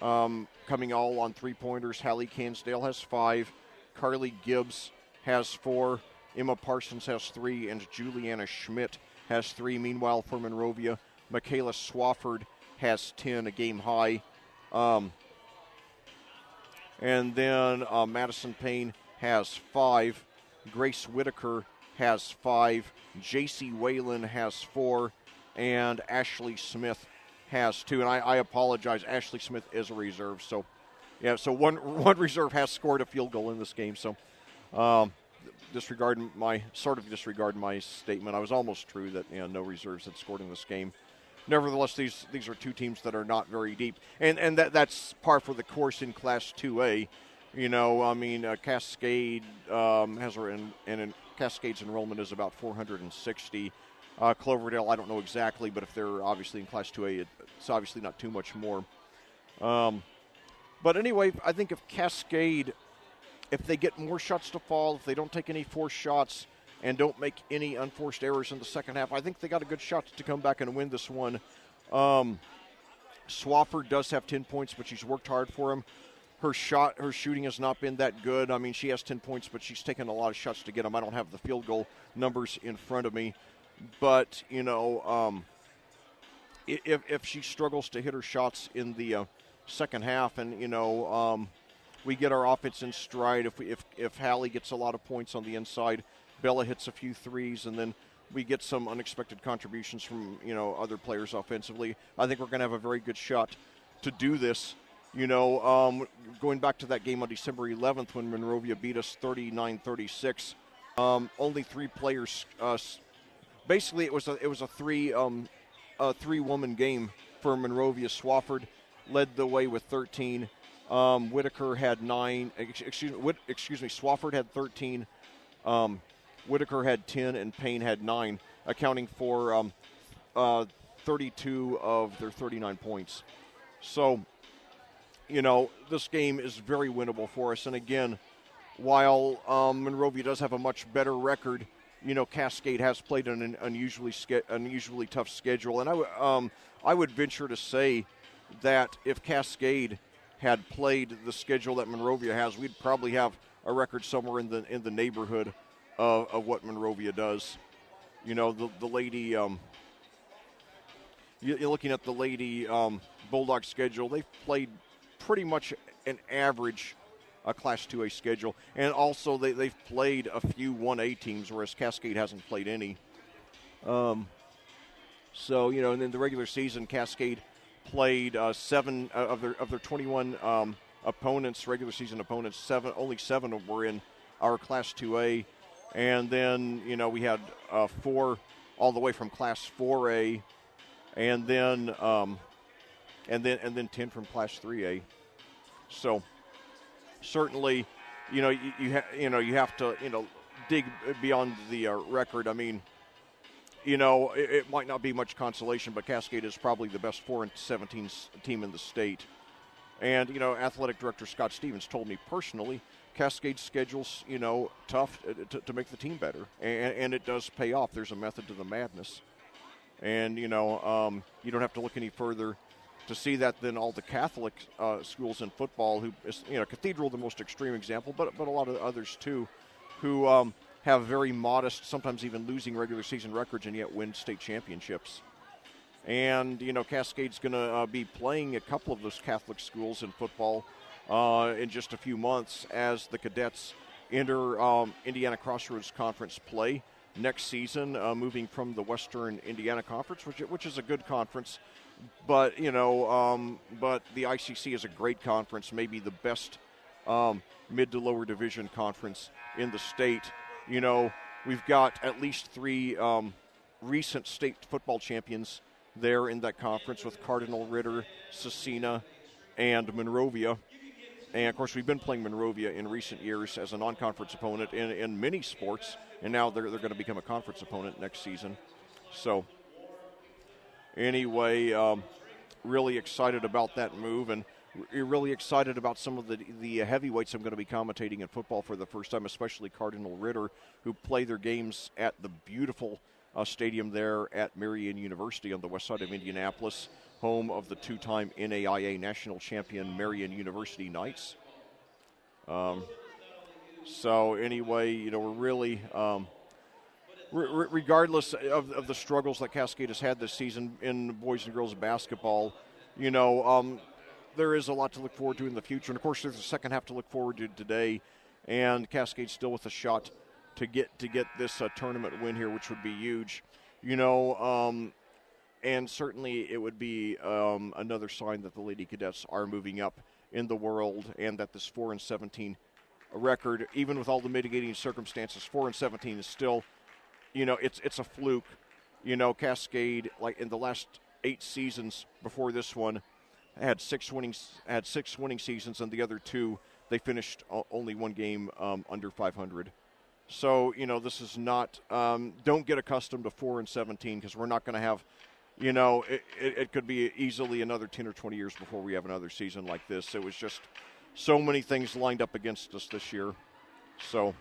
coming all on three-pointers. Hallie Cansdale has 5. Carly Gibbs has 4. Emma Parsons has 3. And Juliana Schmidt has 3. Meanwhile, for Monrovia, Michaela Swafford has 10, a game high. And then Madison Payne has 5. Grace Whitaker has 5. J.C. Whalen has 4. And Ashley Smith has 2. And I apologize, Ashley Smith is a reserve. So, yeah, so one reserve has scored a field goal in this game. So, disregard my statement. I was almost true that no reserves had scored in this game. Nevertheless, these are two teams that are not very deep, and that's par for the course in Class 2A. Cascade and Cascade's enrollment is about 460. Cloverdale, I don't know exactly, but if they're obviously in Class 2A, it's obviously not too much more. But anyway, I think if Cascade, if they get more shots to fall, if they don't take any forced shots and don't make any unforced errors in the second half, I think they got a good shot to come back and win this one. Swafford does have 10 points, but she's worked hard for him. Her shooting has not been that good. I mean, she has 10 points, but she's taken a lot of shots to get them. I don't have the field goal numbers in front of me. But, if she struggles to hit her shots in the second half and, we get our offense in stride, if Hallie gets a lot of points on the inside, Bella hits a few threes, and then we get some unexpected contributions from, other players offensively, I think we're going to have a very good shot to do this. Going back to that game on December 11th when Monrovia beat us 39-36, only 3 players. Basically, it was a three-woman game for Monrovia. Swafford led the way with 13. Whitaker had 9. Swafford had 13. Whitaker had 10, and Payne had 9, accounting for 32 of their 39 points. So, this game is very winnable for us. And again, while Monrovia does have a much better record, Cascade has played an unusually tough schedule. And I would venture to say that if Cascade had played the schedule that Monrovia has, we'd probably have a record somewhere in the neighborhood of what Monrovia does. The lady you're looking at the Lady Bulldog schedule. They've played pretty much an average Class 2A schedule. And also they've played a few 1A teams, whereas Cascade hasn't played any. So, and in the regular season, Cascade played 7 of their 21 opponents, regular season opponents. Only 7 were in our Class 2A, and then we had 4 all the way from Class 4A, and then 10 from Class 3A. So certainly, you have to dig beyond the record. I mean, it might not be much consolation, but Cascade is probably the best 4-17 team in the state. And, Athletic Director Scott Stevens told me personally, Cascade's schedule's, tough to make the team better. And it does pay off. There's a method to the madness. And, you don't have to look any further to see that than all the Catholic schools in football who, Cathedral the most extreme example, but a lot of others too, who have very modest, sometimes even losing regular season records and yet win state championships. And, Cascade's going to be playing a couple of those Catholic schools in football in just a few months as the Cadets enter Indiana Crossroads Conference play next season, moving from the Western Indiana Conference, which is a good conference. But, but the ICC is a great conference, maybe the best mid to lower division conference in the state. We've got at least 3 recent state football champions there in that conference with Cardinal Ritter, Cecina, and Monrovia. And, of course, we've been playing Monrovia in recent years as a non-conference opponent in many sports, and now they're going to become a conference opponent next season. So, anyway, really excited about that move, and really excited about some of the heavyweights I'm going to be commentating in football for the first time, especially Cardinal Ritter, who play their games at the beautiful stadium there at Marian University on the west side of Indianapolis, home of the 2-time NAIA national champion Marian University Knights. So anyway, we're really, regardless of the struggles that Cascade has had this season in boys and girls basketball, there is a lot to look forward to in the future. And, of course, there's a second half to look forward to today, and Cascade's still with a shot to get this tournament win here, which would be huge. And certainly it would be another sign that the Lady Cadets are moving up in the world, and that this 4-17 record, even with all the mitigating circumstances, 4-17 is still, it's a fluke. Cascade, like in the last 8 seasons before this one, had 6 winning seasons, and the other 2 they finished only 1 game under 500. So this is not. Don't get accustomed to 4-17, because we're not going to have. It could be easily another 10 or 20 years before we have another season like this. It was just so many things lined up against us this year. So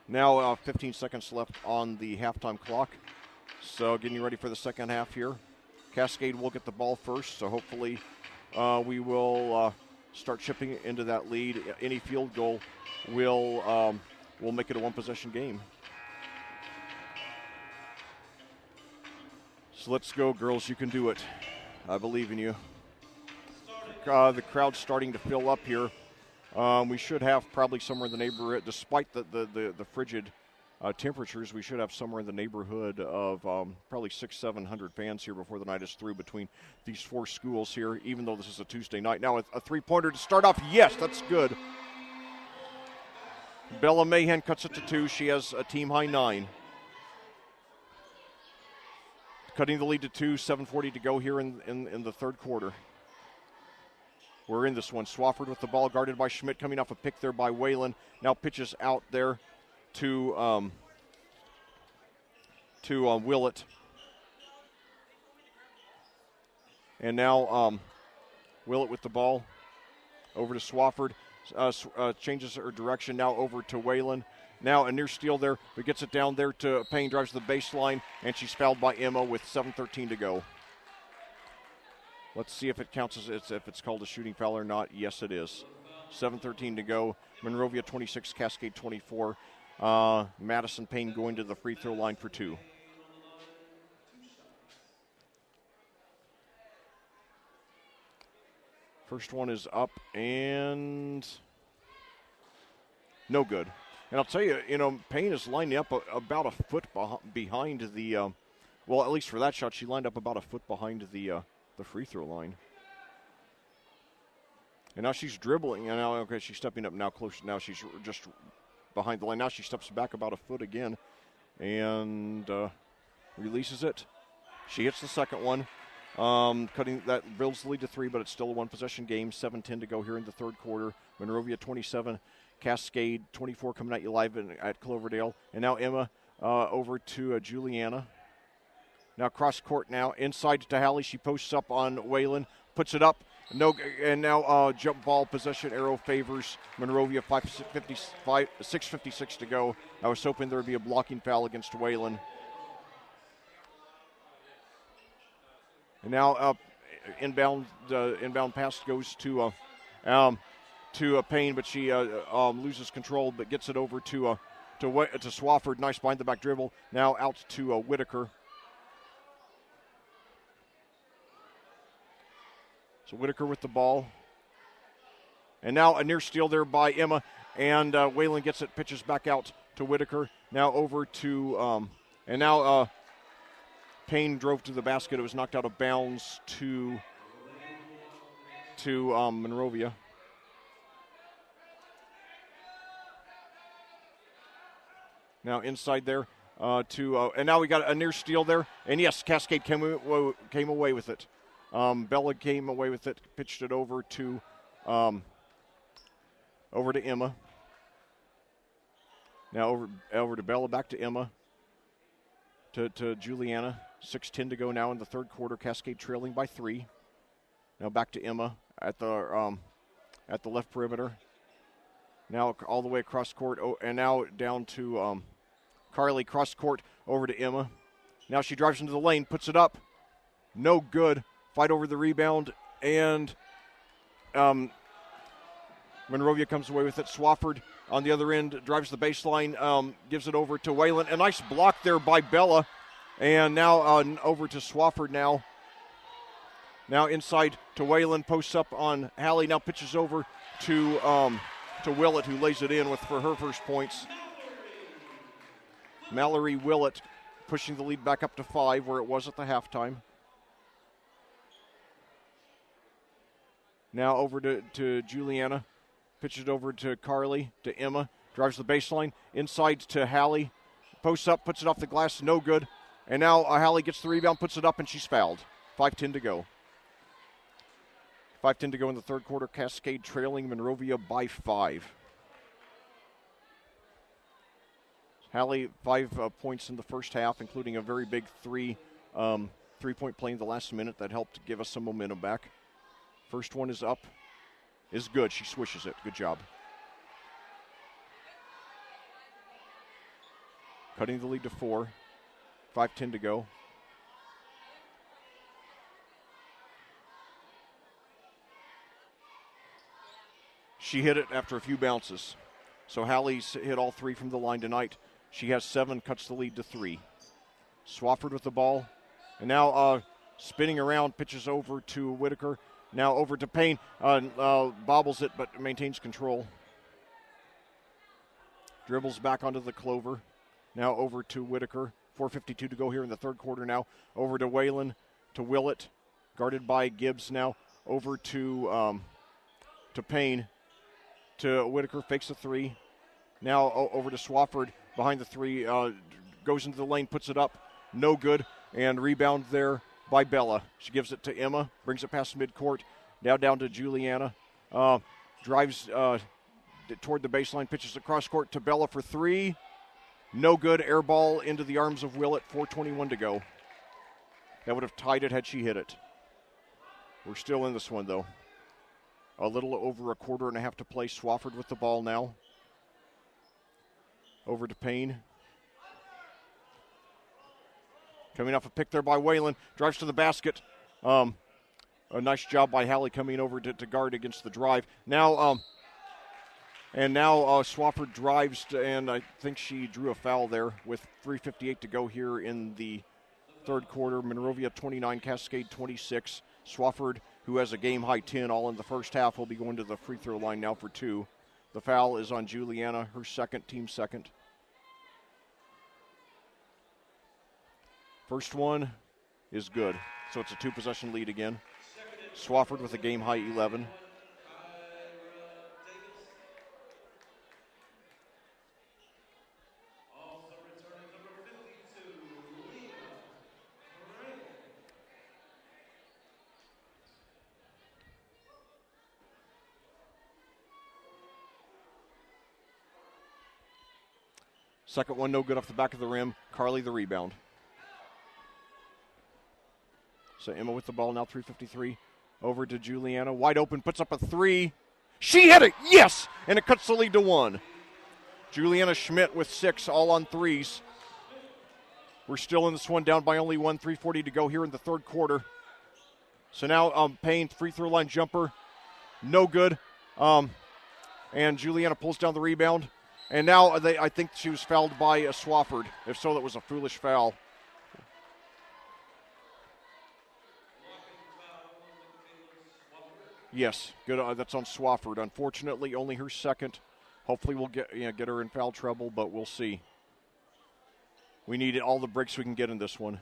now 15 seconds left on the halftime clock. So getting ready for the second half here. Cascade will get the ball first, so hopefully we will start chipping into that lead. Any field goal will make it a one-possession game. So let's go, girls. You can do it. I believe in you. The crowd's starting to fill up here. We should have probably somewhere in the neighborhood, despite the frigid temperatures, we should have somewhere in the neighborhood of probably 600-700 fans here before the night is through between these 4 schools here, even though this is a Tuesday night. Now a 3-pointer to start off. Yes, that's good. Bella Mahan cuts it to 2. She has a team-high 9. Cutting the lead to 2, 7:40 to go here in the third quarter. We're in this one. Swafford with the ball, guarded by Schmidt, coming off a pick there by Whalen. Now pitches out there to Willett. And now Willett with the ball over to Swafford. Changes her direction now over to Whalen. Now a near steal there, but gets it down there to Payne, drives to the baseline, and she's fouled by Emma with 7:13 to go. Let's see if it counts if it's called a shooting foul or not. Yes, it is. 7:13 to go. Monrovia 26, Cascade 24. Madison Payne going to the free throw line for 2. First one is up and no good. And I'll tell you, Payne is lining up about a foot behind the, well, at least for that shot, she lined up about a foot behind the free throw line. And now she's dribbling. And now, okay, she's stepping up now close. Now she's just behind the line. Now she steps back about a foot again and releases it. She hits the second one. Cutting that builds the lead to 3, but it's still a one-possession game. 7:10 to go here in the third quarter. Monrovia 27, Cascade 24 coming at you live at Cloverdale. And now Emma over to Juliana. Now cross court now. Inside to Hallie. She posts up on Waylon. Puts it up. No, and now jump ball possession arrow favors Monrovia. 6:56 to go. I was hoping there would be a blocking foul against Waylon. And now inbound pass goes to Payne, but she loses control, but gets it over to Swafford. Nice behind the back dribble. Now out to Whitaker. So Whitaker with the ball. And now a near steal there by Emma, and Waylon gets it, pitches back out to Whitaker. Now over to Payne drove to the basket. It was knocked out of bounds to Monrovia. Now inside there and now we got a near steal there. And yes, Cascade came away with it. Bella came away with it, pitched it over to Emma. Now over to Bella, back to Emma. To Juliana. 6:10 to go now in the third quarter. Cascade trailing by 3. Now back to Emma at the left perimeter. Now all the way across court, and now down to Carly. Cross court over to Emma. Now she drives into the lane, puts it up. No good. Fight over the rebound, and Monrovia comes away with it. Swafford on the other end drives the baseline, gives it over to Waylon. A nice block there by Bella. And now over to Swafford now. Now inside to Waylon, posts up on Hallie. Now pitches over to Willett, who lays it in for her first points. Mallory Willett pushing the lead back up to 5, where it was at the halftime. Now over to Juliana. Pitches over to Carly, to Emma. Drives the baseline. Inside to Hallie. Posts up, puts it off the glass. No good. And now Hallie gets the rebound, puts it up, and she's fouled. 5:10 to go. 5:10 to go in the third quarter. Cascade trailing Monrovia by 5. Hallie, 5 points in the first half, including a very big three-point play in the last minute that helped give us some momentum back. First one is up. Is good. She swishes it. Good job. Cutting the lead to 4. 5:10 to go. She hit it after a few bounces. So Hallie's hit all 3 from the line tonight. She has 7, cuts the lead to 3. Swafford with the ball. And now spinning around, pitches over to Whitaker. Now over to Payne. Bobbles it, but maintains control. Dribbles back onto the Clover. Now over to Whitaker. 4:52 to go here in the third quarter now. Over to Waylon, to Willett. Guarded by Gibbs now. Over to Payne. To Whitaker, fakes a 3. Now over to Swafford. Behind the 3. Goes into the lane, puts it up. No good. And rebound there by Bella. She gives it to Emma. Brings it past midcourt. Now down to Juliana. Drives toward the baseline. Pitches across court to Bella for 3. No good. Air ball into the arms of Willett. 4:21 to go. That would have tied it had she hit it. We're still in this one, though. A little over a quarter and a half to play. Swafford with the ball now. Over to Payne. Coming off a pick there by Waylon. Drives to the basket. A nice job by Hallie coming over to guard against the drive. Now Swafford drives, and I think she drew a foul there with 3:58 to go here in the third quarter. Monrovia 29, Cascade 26. Swafford, who has a game-high 10 all in the first half, will be going to the free throw line now for 2. The foul is on Juliana, her second, team second. First one is good, so it's a 2-possession lead again. Swafford with a game-high 11. Second one, no good off the back of the rim. Carly the rebound. So Emma with the ball now, 3:53. Over to Juliana, wide open, puts up a 3. She hit it, yes! And it cuts the lead to 1. Juliana Schmidt with 6, all on 3s. We're still in this one, down by only 1, 3:40 to go here in the third quarter. So now Payne, free throw line jumper, no good. And Juliana pulls down the rebound. And now I think she was fouled by Swafford. If so, that was a foolish foul. Yes, good. That's on Swafford. Unfortunately, only her second. Hopefully we'll get her in foul trouble, but we'll see. We need all the breaks we can get in this one.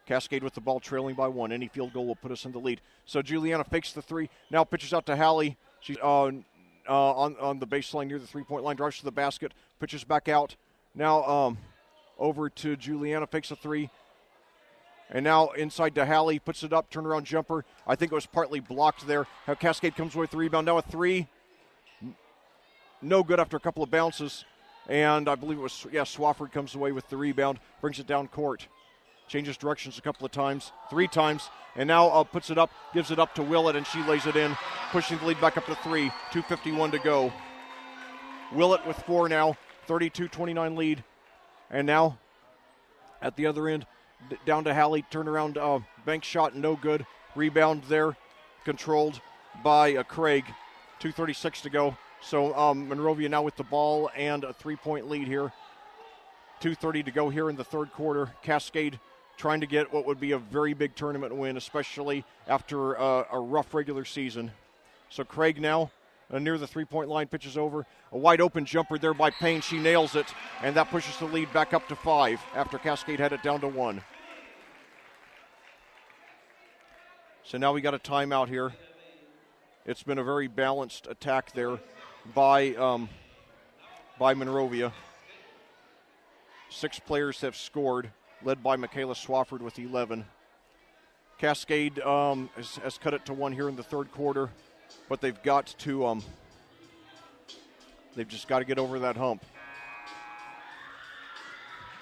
Cascade with the ball trailing by 1. Any field goal will put us in the lead. So Juliana fakes the 3. Now pitches out to Hallie. She's on the baseline near the three-point line. Drives to the basket. Pitches back out. Now over to Juliana. Fakes a 3. And now inside to Hallie. Puts it up. Turnaround jumper. I think it was partly blocked there. How Cascade comes away with the rebound. Now a 3. No good after a couple of bounces. And I believe it was, Swafford comes away with the rebound. Brings it down court. Changes directions a couple of times, 3 times, and now puts it up, gives it up to Willett, and she lays it in, pushing the lead back up to 3, 2:51 to go. Willett with 4 now, 32-29 lead. And now at the other end, down to Hallie, turnaround bank shot, no good. Rebound there, controlled by Craig, 2:36 to go. So Monrovia now with the ball and a 3-point lead here. 2:30 to go here in the third quarter. Cascade trying to get what would be a very big tournament win, especially after a rough regular season. So Craig now near the 3-point line, pitches over. A wide open jumper there by Payne. She nails it, and that pushes the lead back up to 5 after Cascade had it down to 1. So now we got a timeout here. It's been a very balanced attack there by Monrovia. 6 players have scored, led by Michaela Swafford with 11. Cascade has cut it to 1 here in the third quarter, but they've just got to get over that hump.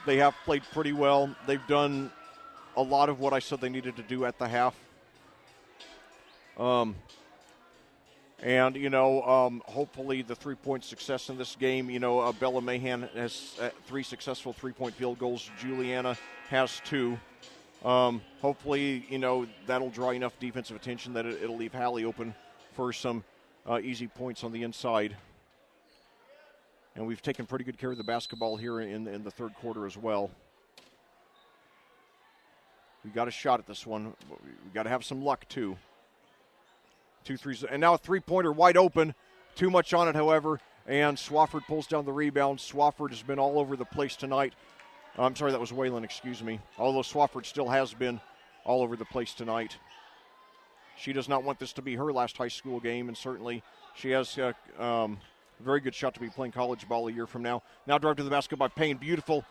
They have played pretty well. They've done a lot of what I said they needed to do at the half. And, hopefully the 3-point success in this game, Bella Mahan has 3 successful 3-point field goals. Juliana has 2. Hopefully, that'll draw enough defensive attention that it'll leave Hallie open for some easy points on the inside. And we've taken pretty good care of the basketball here in the third quarter as well. We got a shot at this one. We got to have some luck, too. 2 threes, and now a 3-pointer wide open. Too much on it, however, and Swafford pulls down the rebound. Swafford has been all over the place tonight. I'm sorry, that was Whalen, excuse me. Although Swafford still has been all over the place tonight. She does not want this to be her last high school game, and certainly she has a very good shot to be playing college ball a year from now. Now drive to the basket by Payne. Beautiful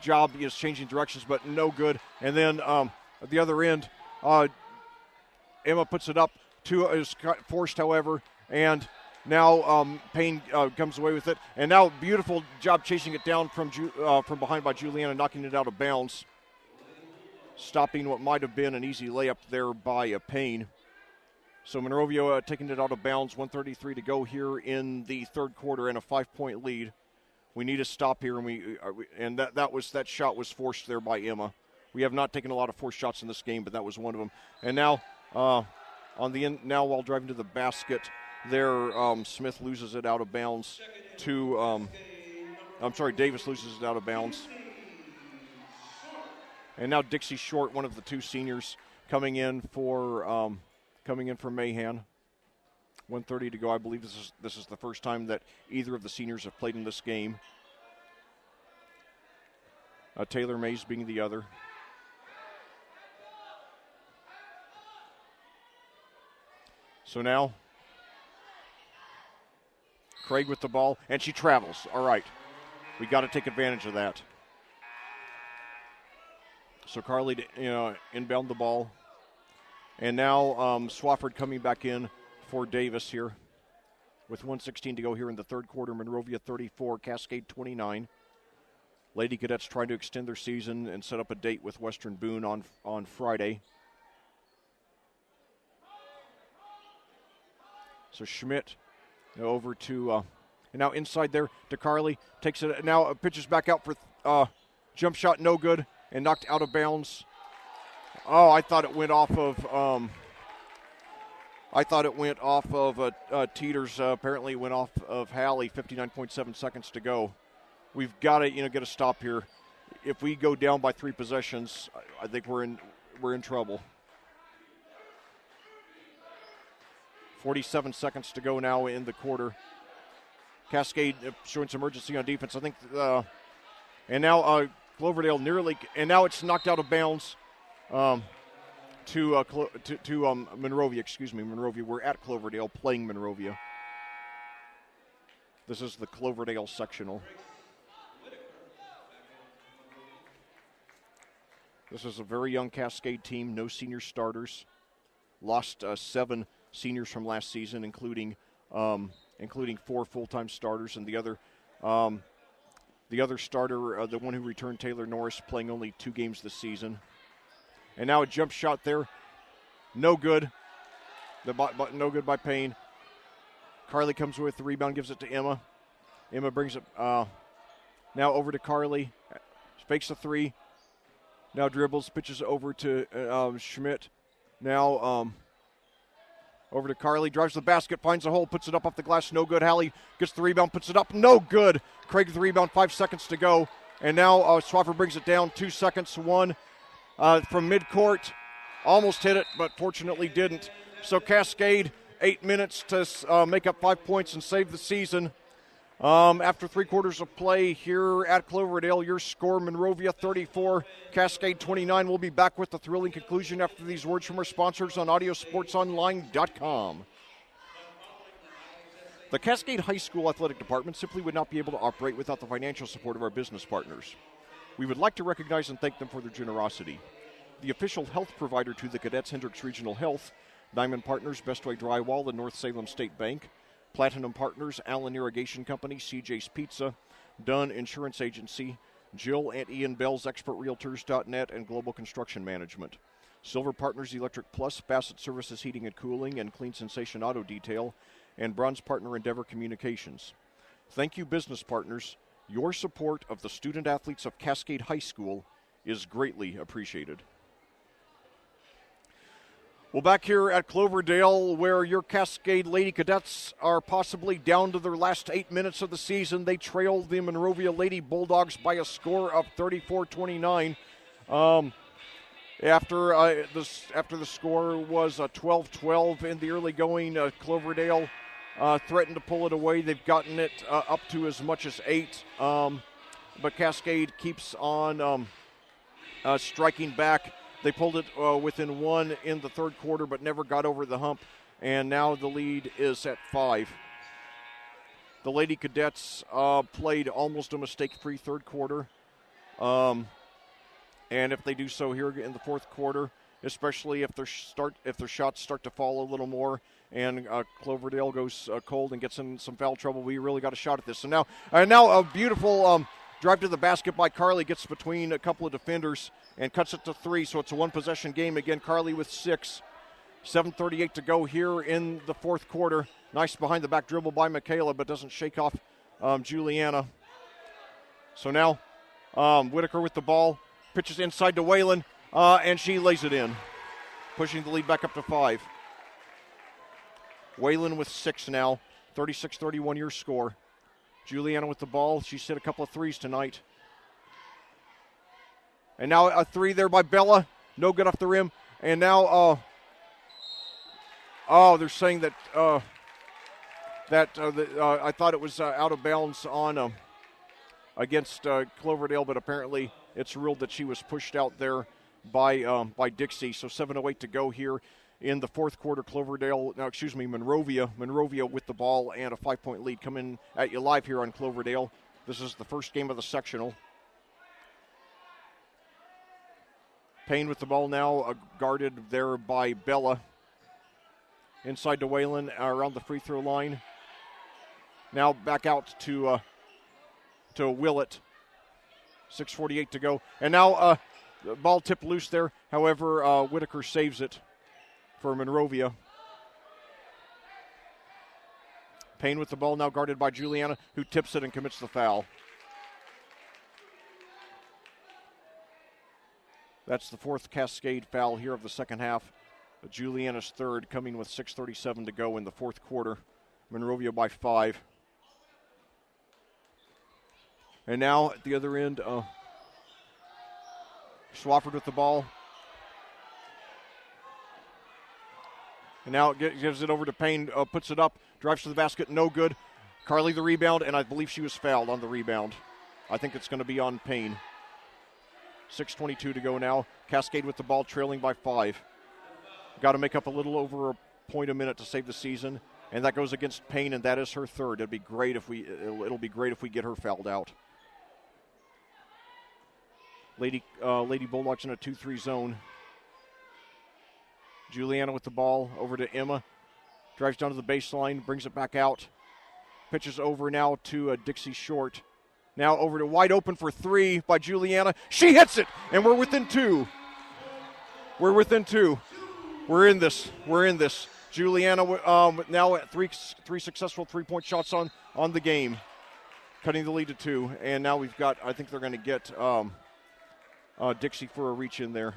job is changing directions, but no good. And then at the other end, Emma puts it up. 2 is forced, however, and now Payne comes away with it. And now beautiful job chasing it down from behind by Juliana, knocking it out of bounds, stopping what might have been an easy layup there by Payne. So Monrovia taking it out of bounds, 1:33 to go here in the third quarter, and a 5-point lead. We need a stop here, and that shot was forced there by Emma. We have not taken a lot of forced shots in this game, but that was one of them. And now on the end, now while driving to the basket, there Smith loses it out of bounds to Davis loses it out of bounds. And now Dixie Short, one of the 2 seniors, coming in for Mahan. 1:30 to go. I believe this is the first time that either of the seniors have played in this game. Taylor Mays being the other. So now, Craig with the ball, and she travels. All right. We got to take advantage of that. So Carly, inbound the ball. And now Swafford coming back in for Davis here with 1:16 to go here in the third quarter. Monrovia 34, Cascade 29. Lady Cadets trying to extend their season and set up a date with Western Boone on Friday. So Schmidt over to, and now inside there to Carly. Takes it, now pitches back out for jump shot, no good, and knocked out of bounds. Oh, I thought it went off of, Teeters. Apparently it went off of Halley, 59.7 seconds to go. We've got to, get a stop here. If we go down by 3 possessions, I think we're in trouble. 47 seconds to go now in the quarter. Cascade showing some urgency on defense. I think, and now Cloverdale nearly, and now it's knocked out of bounds to Monrovia. Excuse me, Monrovia. We're at Cloverdale playing Monrovia. This is the Cloverdale sectional. This is a very young Cascade team. No senior starters. Lost 7 seniors from last season, including 4 full-time starters, and the other starter, the one who returned, Taylor Norris, playing only 2 games this season. And now a jump shot there, no good. No good by Payne. Carly comes with the rebound, gives it to Emma. Emma brings it now over to Carly, fakes a 3. Now dribbles, pitches over to Schmidt. Now over to Carly, drives the basket, finds a hole, puts it up off the glass, no good. Halley gets the rebound, puts it up, no good. Craig with the rebound, 5 seconds to go. And now Swafford brings it down, 2 seconds, 1 from midcourt. Almost hit it, but fortunately didn't. So Cascade, 8 minutes to make up 5 points and save the season. After 3 quarters of play here at Cloverdale, your score, Monrovia 34, Cascade 29. We'll be back with the thrilling conclusion after these words from our sponsors on audiosportsonline.com. The Cascade High School Athletic Department simply would not be able to operate without the financial support of our business partners. We would like to recognize and thank them for their generosity. The official health provider to the Cadets, Hendricks Regional Health, Diamond Partners, Bestway Drywall, and North Salem State Bank, Platinum Partners, Allen Irrigation Company, CJ's Pizza, Dunn Insurance Agency, Jill and Ian Bell's ExpertRealtors.net, and Global Construction Management. Silver Partners Electric Plus, Bassett Services Heating and Cooling, and Clean Sensation Auto Detail, and Bronze Partner Endeavor Communications. Thank you, business partners. Your support of the student athletes of Cascade High School is greatly appreciated. Well, back here at Cloverdale, where your Cascade Lady Cadets are possibly down to their last 8 minutes of the season. They trailed the Monrovia Lady Bulldogs by a score of 34-29. After the score was 12-12 in the early going, Cloverdale threatened to pull it away. They've gotten it up to as much as 8, but Cascade keeps on striking back. They pulled it within 1 in the third quarter, but never got over the hump, and now the lead is at 5. The Lady Cadets played almost a mistake-free third quarter, and if they do so here in the fourth quarter, especially if their shots start to fall a little more, and Cloverdale goes cold and gets in some foul trouble, we really got a shot at this. So now a beautiful drive to the basket by Carly, gets between a couple of defenders and cuts it to 3, so it's a one-possession game. Again, Carly with 6. 7:38 to go here in the fourth quarter. Nice behind-the-back dribble by Michaela, but doesn't shake off Juliana. So now Whitaker with the ball, pitches inside to Whalen, and she lays it in, pushing the lead back up to 5. Whalen with 6 now, 36-31 your score. Juliana with the ball. She's hit a couple of threes tonight. And now a 3 there by Bella. No good off the rim. And now, they're saying that I thought it was out of bounds on against Cloverdale, but apparently it's ruled that she was pushed out there by Dixie. So 7:08 to go here in the fourth quarter. Monrovia with the ball and a 5-point lead coming at you live here on Cloverdale. This is the first game of the sectional. Payne with the ball now, guarded there by Bella. Inside to Whalen around the free throw line. Now back out to Willett. 6:48 to go. And now the ball tipped loose there. However, Whitaker saves it for Monrovia. Payne with the ball now, guarded by Juliana, who tips it and commits the foul. That's the fourth Cascade foul here of the second half. Juliana's third, coming with 6:37 to go in the fourth quarter. Monrovia by 5. And now at the other end, Swafford with the ball. And now it gives it over to Payne, puts it up, drives to the basket, no good. Carly the rebound, and I believe she was fouled on the rebound. I think it's going to be on Payne. 6:22 to go now. Cascade with the ball, trailing by 5. Got to make up a little over a point a minute to save the season, and that goes against Payne, and that is her third. It'll be great if we get her fouled out. Lady Bulldogs in a 2-3 zone. Juliana with the ball over to Emma. Drives down to the baseline, brings it back out. Pitches over now to Dixie Short. Now over to wide open for 3 by Juliana. She hits it, and we're within 2. We're in this. Juliana now at three successful three-point shots on the game, cutting the lead to 2. And now we've got, I think they're going to get Dixie for a reach in there.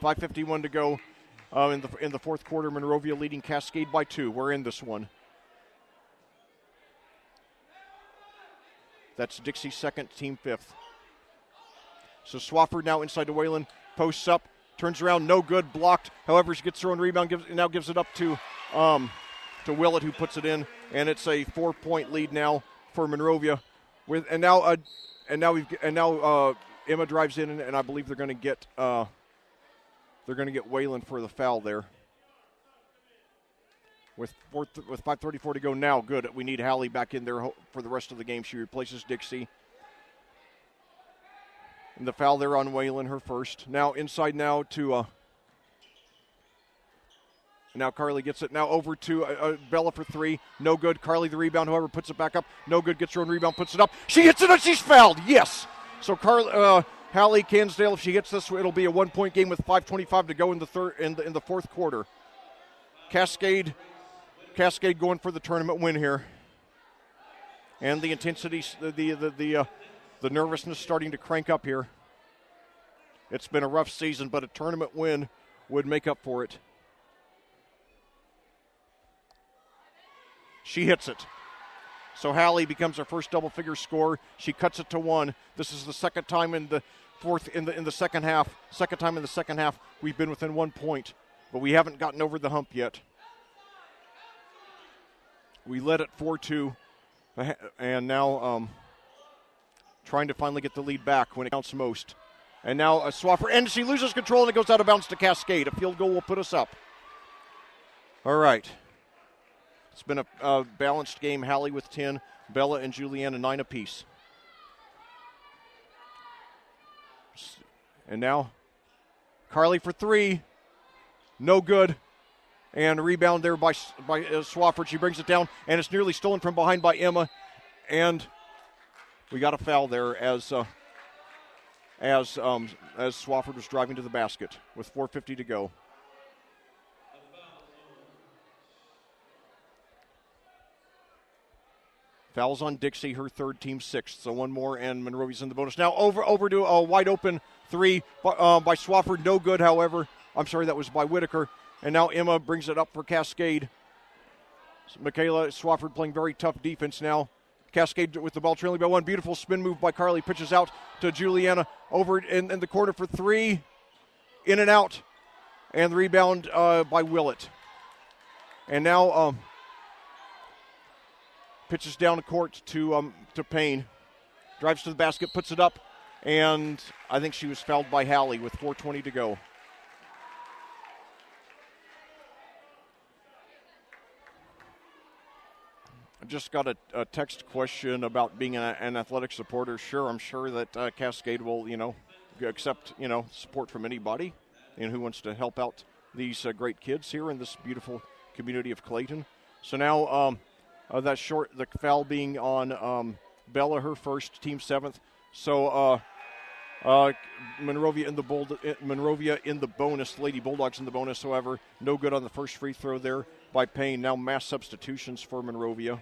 5:51 to go in the fourth quarter. Monrovia leading Cascade by 2. We're in this one. That's Dixie's second, team 5th. So Swafford now inside to Whalen, posts up, turns around, no good, blocked. However, she gets her own rebound, gives it up to Willett, who puts it in, and it's a 4-point lead now for Monrovia. And now Emma drives in, and I believe they're going to get Whalen for the foul there. With 5:34 to go now, good. We need Hallie back in there for the rest of the game. She replaces Dixie. And the foul there on Whalen, her first. Now inside now to now Carly gets it now over to Bella for 3. No good. Carly the rebound, however, puts it back up. No good. Gets her own rebound, puts it up. She hits it and she's fouled. Yes. So Hallie Cansdale, if she hits this, it'll be a 1-point game with 5:25 to go in the fourth quarter. Cascade going for the tournament win here. And the intensity, the nervousness starting to crank up here. It's been a rough season, but a tournament win would make up for it. She hits it. So Hallie becomes her first double-figure score. She cuts it to 1. This is the second time in the second half. Second time in the second half we've been within 1 point, but we haven't gotten over the hump yet. We led at 4-2, and now trying to finally get the lead back when it counts most. And now a Swaffer, and she loses control, and it goes out of bounds to Cascade. A field goal will put us up. All right. It's been a balanced game. Hallie with 10, Bella and Juliana 9 apiece. And now Carly for 3, no good. And a rebound there by Swafford. She brings it down, and it's nearly stolen from behind by Emma. And we got a foul there as Swafford was driving to the basket with 4:50 to go. Fouls on Dixie, her third, team 6th. So one more, and Monrovia's in the bonus. Now over to a wide open 3 by Swafford. No good, however. I'm sorry, that was by Whitaker. And now Emma brings it up for Cascade. So Michaela Swafford playing very tough defense now. Cascade with the ball trailing by 1. Beautiful spin move by Carly. Pitches out to Juliana over in the corner for 3. in and out, and the rebound by Willett. And now pitches down the court to Payne. Drives to the basket, puts it up, and I think she was fouled by Hallie with 4:20 to go. I just got a text question about being an athletic supporter. Sure, I'm sure that Cascade will, accept, support from anybody and who wants to help out these great kids here in this beautiful community of Clayton. So now the foul being on Bella, her first, team 7th. So Monrovia in the bonus, Lady Bulldogs in the bonus. However, no good on the first free throw there by Payne. Now mass substitutions for Monrovia.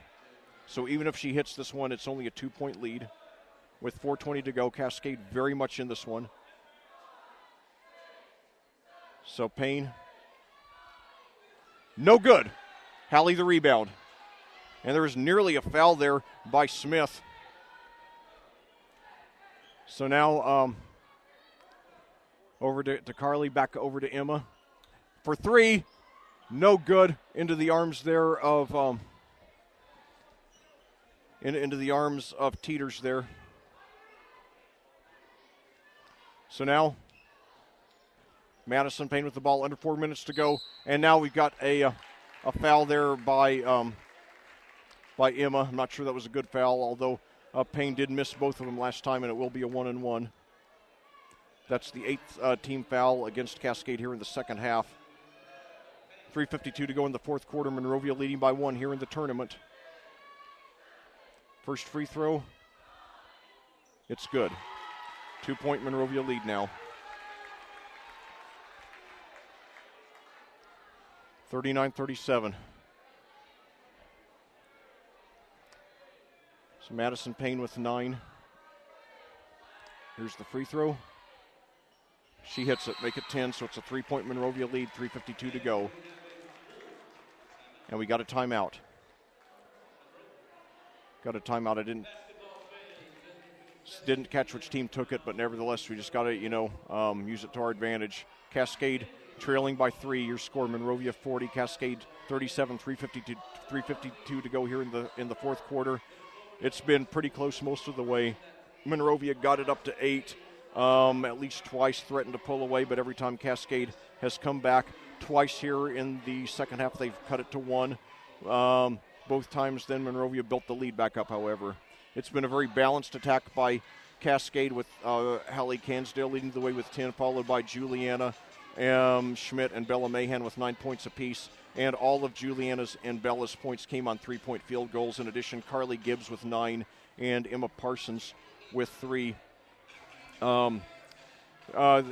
So even if she hits this one, it's only a 2-point lead with 4:20 to go. Cascade very much in this one. So Payne, no good. Hallie the rebound. And there was nearly a foul there by Smith. So now over to Carly, back over to Emma. For 3, no good. Into the arms there of into the arms of Teeters there. So now Madison Payne with the ball, under 4 minutes to go. And now we've got a foul there by Emma. I'm not sure that was a good foul, although Payne did miss both of them last time, and it will be a 1-and-1. That's the 8th team foul against Cascade here in the second half. 3:52 to go in the fourth quarter. Monrovia leading by 1 here in the tournament. First free throw. It's good. 2-point Monrovia lead now. 39-37. So Madison Payne with 9. Here's the free throw. She hits it, make it 10, so it's a 3-point Monrovia lead, 3:52 to go. And we got a timeout. I didn't catch which team took it, but nevertheless, we just got to, use it to our advantage. Cascade trailing by 3. Your score: Monrovia 40, Cascade 37. 3:52 to go here in the fourth quarter. It's been pretty close most of the way. Monrovia got it up to 8. At least twice threatened to pull away, but every time Cascade has come back. Twice here in the second half, they've cut it to 1. Both times then Monrovia built the lead back up, however. It's been a very balanced attack by Cascade with Hallie Cansdale leading the way with 10, followed by Juliana Schmidt and Bella Mahan with 9 points apiece. And all of Juliana's and Bella's points came on 3-point field goals. In addition, Carly Gibbs with 9 and Emma Parsons with 3. The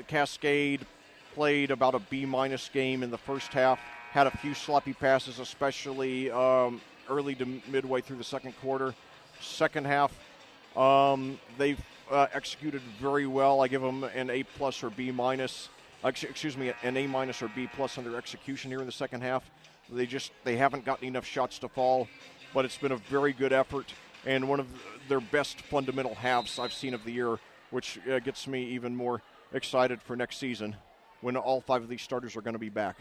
Cascade played about a B- game in the first half. Had a few sloppy passes, especially early to midway through the second quarter. Second half, they've executed very well. I give them an A+ or B-, an A- or B+ on their execution here in the second half. They haven't gotten enough shots to fall, but it's been a very good effort and one of their best fundamental halves I've seen of the year, which gets me even more excited for next season when all 5 of these starters are going to be back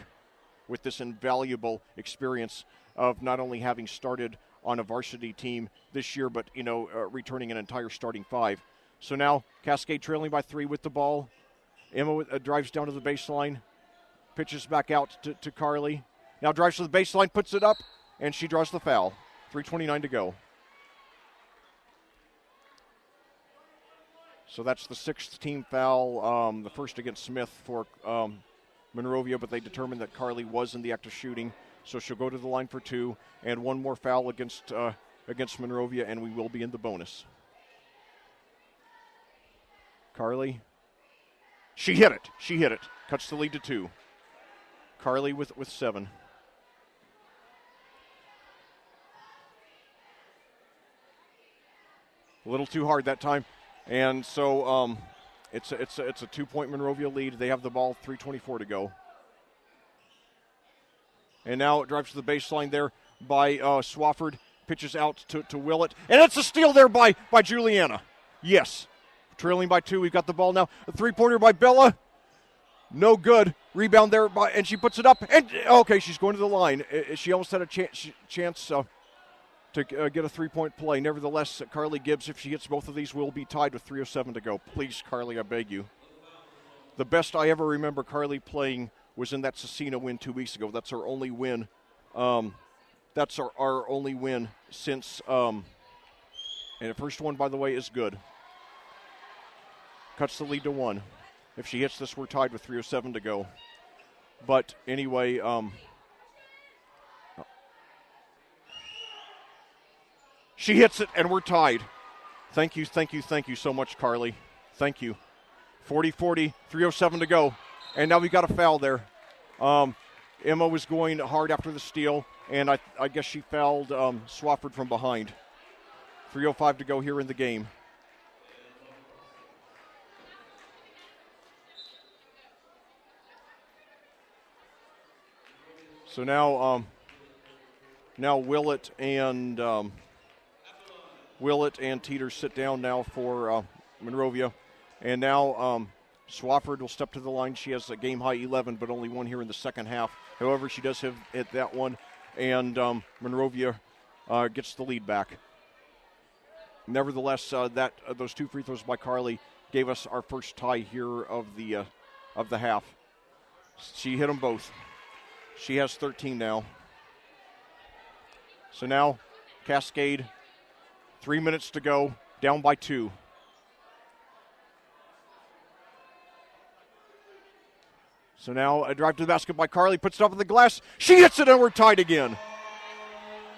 with this invaluable experience of not only having started on a varsity team this year, but, returning an entire starting 5. So now Cascade trailing by 3 with the ball. Emma drives down to the baseline, pitches back out to Carly. Now drives to the baseline, puts it up, and she draws the foul. 3:29 to go. So that's the 6th team foul, the first against Smith for Monrovia, but they determined that Carly was in the act of shooting, so she'll go to the line for 2, and one more foul against Monrovia, and we will be in the bonus. Carly, she hit it, cuts the lead to 2. Carly with 7. A little too hard that time. And so it's a 2-point Monrovia lead. They have the ball, 3:24 to go. And now it drives to the baseline there by Swafford. Pitches out to Willett. And it's a steal there by Juliana. Yes. Trailing by 2. We've got the ball now. A 3-pointer by Bella. No good. Rebound there, and she puts it up. And okay, she's going to the line. She almost had a chance to get a three-point play. Nevertheless, Carly Gibbs, if she hits both of these, will be tied with 3:07 to go. Please, Carly, I beg you. The best I ever remember Carly playing was in that Cecina win 2 weeks ago. That's our only win. That's our only win since. And the first one, by the way, is good. Cuts the lead to 1. If she hits this, we're tied with 3:07 to go. But anyway, she hits it, and we're tied. Thank you so much, Carly. Thank you. 40-40, 3:07 to go. And now we got a foul there. Emma was going hard after the steal, and I guess she fouled Swafford from behind. 3:05 to go here in the game. So now Willett and Teeter sit down now for Monrovia. And now Swafford will step to the line. She has a game-high 11, but only one here in the second half. However, she does have hit that one, and Monrovia gets the lead back. Nevertheless, those 2 free throws by Carly gave us our first tie here of the half. She hit them both. She has 13 now. So now, Cascade, 3 minutes to go, down by 2. So now a drive to the basket by Carly, puts it up in the glass. She hits it, and we're tied again.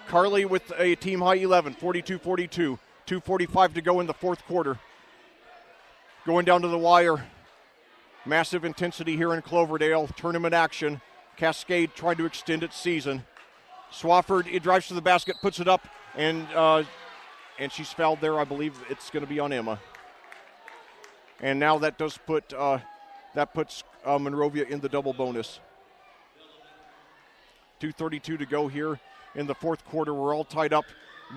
Carly with a team-high 11, 42-42. 2:45 to go in the fourth quarter. Going down to the wire. Massive intensity here in Cloverdale. Tournament action. Cascade trying to extend its season. Swafford, it drives to the basket, puts it up, and she's fouled there. I believe it's going to be on Emma. And now that does puts Monrovia in the double bonus. 2:32 to go here in the fourth quarter. We're all tied up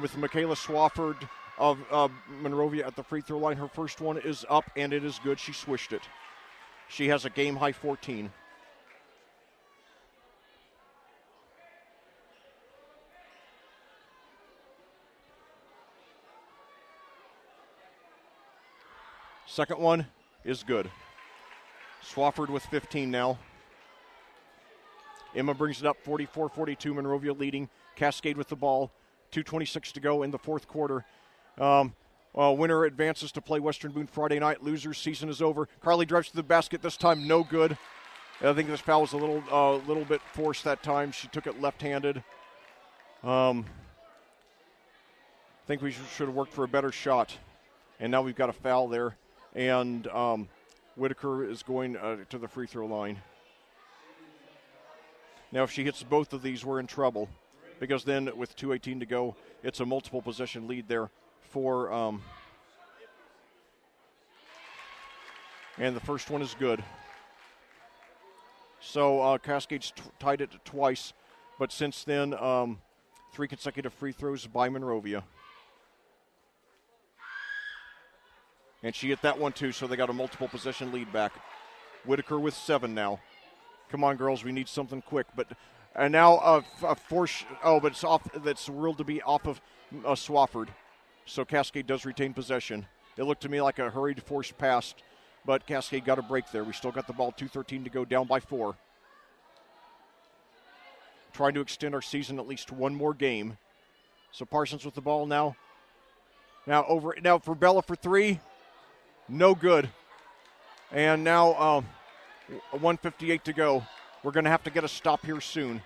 with Michaela Swafford of Monrovia at the free throw line. Her first one is up, and it is good. She swished it. She has a game-high 14. Second one is good. Swafford with 15 now. Emma brings it up, 44-42, Monrovia leading. Cascade with the ball, 2:26 to go in the fourth quarter. Winner advances to play Western Boone Friday night. Loser's season is over. Carly drives to the basket, this time no good. I think this foul was a little bit forced that time. She took it left-handed. I think we should have worked for a better shot. And now we've got a foul there. And Whitaker is going to the free throw line. Now, if she hits both of these, we're in trouble, because then with 2:18 to go, it's a multiple possession lead there for. And the first one is good. So Cascade's tied it twice, but since then, 3 consecutive free throws by Monrovia. And she hit that one too, so they got a multiple possession lead back. Whitaker with 7 now. Come on, girls, we need something quick. And now a force. But it's off. That's ruled to be off of Swafford. So Cascade does retain possession. It looked to me like a hurried forced pass, but Cascade got a break there. We still got the ball. 2:13 to go, down by 4. Trying to extend our season at least one more game. So Parsons with the ball now. Now for Bella for 3. No good. And now 1:58 to go. We're going to have to get a stop here soon.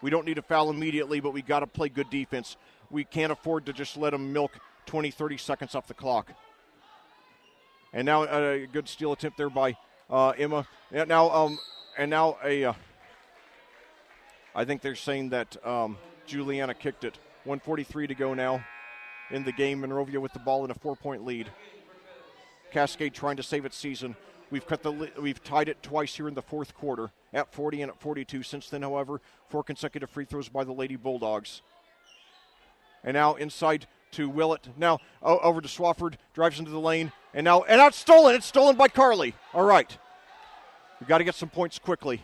We don't need a foul immediately, but we got to play good defense. We can't afford to just let them milk 20, 30 seconds off the clock. And now a good steal attempt there by Emma. I think they're saying that Juliana kicked it. 1:43 to go now in the game. Monrovia with the ball in a 4-point lead. Cascade trying to save its season. We've tied it twice here in the fourth quarter at 40 and at 42. Since then, however, 4 consecutive free throws by the Lady Bulldogs. And now inside to Willett. Now over to Swafford, drives into the lane, and now it's stolen. It's stolen by Carly. All right. We've got to get some points quickly.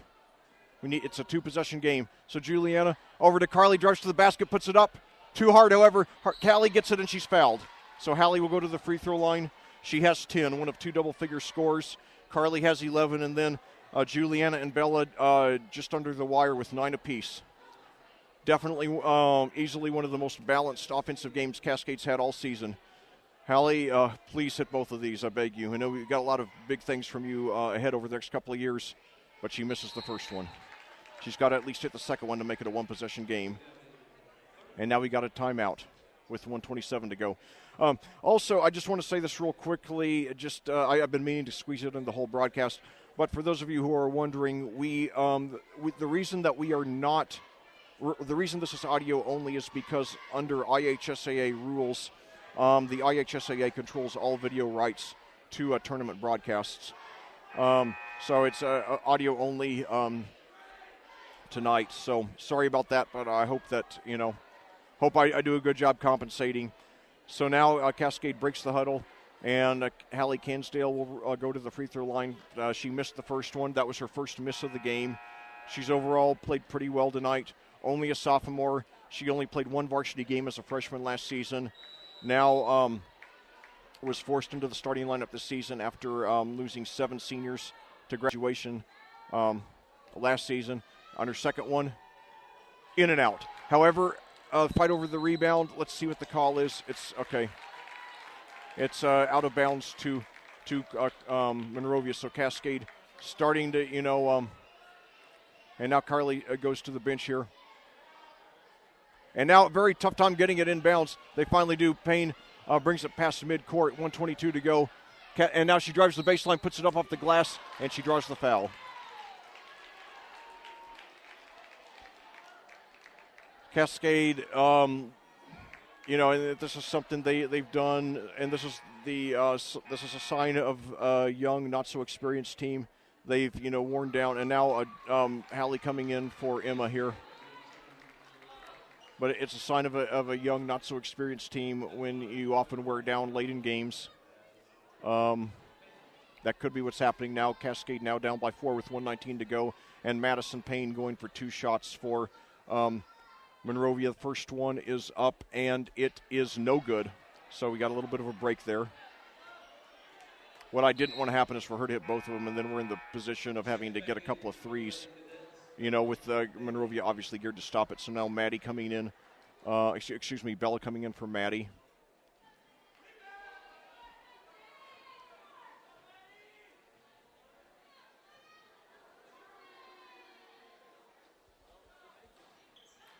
It's a 2-possession game. So Juliana over to Carly, drives to the basket, puts it up. Too hard, however. Callie gets it and she's fouled. So Hallie will go to the free throw line. She has 10, one of 2 double-figure scores. Carly has 11, and then Juliana and Bella just under the wire with 9 apiece. Definitely easily one of the most balanced offensive games Cascade's had all season. Hallie, please hit both of these, I beg you. I know we've got a lot of big things from you ahead over the next couple of years, but she misses the first one. She's got to at least hit the second one to make it a 1-possession game. And now we got a timeout with 1:27 to go. Also, I just want to say this real quickly. I've been meaning to squeeze it in the whole broadcast, but for those of you who are wondering, the reason this is audio only is because under IHSAA rules, the IHSAA controls all video rights to tournament broadcasts. So it's audio only tonight. So sorry about that, but I hope that, hope I do a good job compensating. So now Cascade breaks the huddle, and Hallie Cansdale will go to the free throw line. She missed the first one. That was her first miss of the game. She's overall played pretty well tonight. Only a sophomore. She only played 1 varsity game as a freshman last season. Now was forced into the starting lineup this season after losing 7 seniors to graduation last season. On her second one, in and out. However, fight over the rebound. Let's see what the call is. It's okay. It's out of bounds to Monrovia. So Cascade starting to, and now Carly goes to the bench here. And now a very tough time getting it inbounds. They finally do. Payne brings it past midcourt, 1:22 to go. And now she drives the baseline, puts it up off the glass, and she draws the foul. Cascade, this is something they've done, and this is a sign of a young, not so experienced team. They've worn down, and now Hallie coming in for Emma here. But it's a sign of a young, not so experienced team when you often wear down late in games. That could be what's happening now. Cascade now down by 4 with 1:19 to go, and Madison Payne going for 2 shots for Monrovia. The first one is up, and it is no good. So we got a little bit of a break there. What I didn't want to happen is for her to hit both of them, and then we're in the position of having to get a couple of threes. With Monrovia obviously geared to stop it. So now Maddie coming in. Bella coming in for Maddie.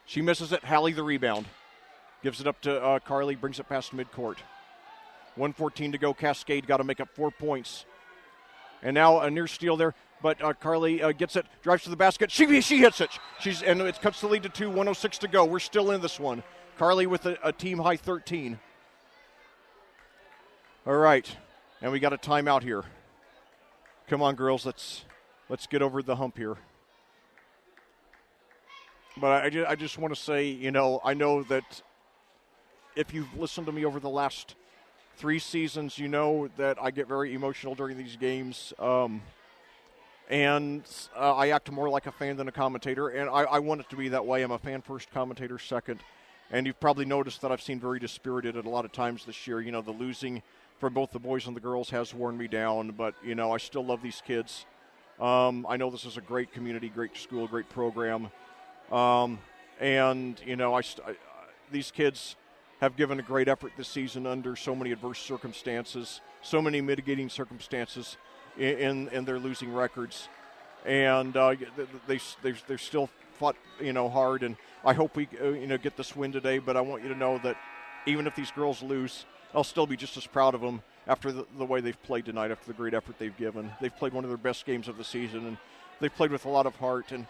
She misses it. Hallie the rebound. Gives it up to Carly. Brings it past midcourt. 1:14 to go. Cascade got to make up 4 points. And now a near steal there. But Carly gets it. Drives to the basket. She hits it. And it cuts the lead to 2. 1:06 to go. We're still in this one. Carly with a team high 13. All right. And we got a timeout here. Come on, girls. Let's get over the hump here. But I just want to say, I know that if you've listened to me over the last 3 seasons, you know that I get very emotional during these games. And I act more like a fan than a commentator, and I want it to be that way. I'm a fan first, commentator second. And you've probably noticed that I've seen very dispirited at a lot of times this year. The losing for both the boys and the girls has worn me down, but, I still love these kids. I know this is a great community, great school, great program. These kids have given a great effort this season under so many adverse circumstances, so many mitigating circumstances in their losing records, and they're still fought hard. And I hope we get this win today. But I want you to know that even if these girls lose, I'll still be just as proud of them after the way they've played tonight, after the great effort they've given. They've played one of their best games of the season, and they've played with a lot of heart. And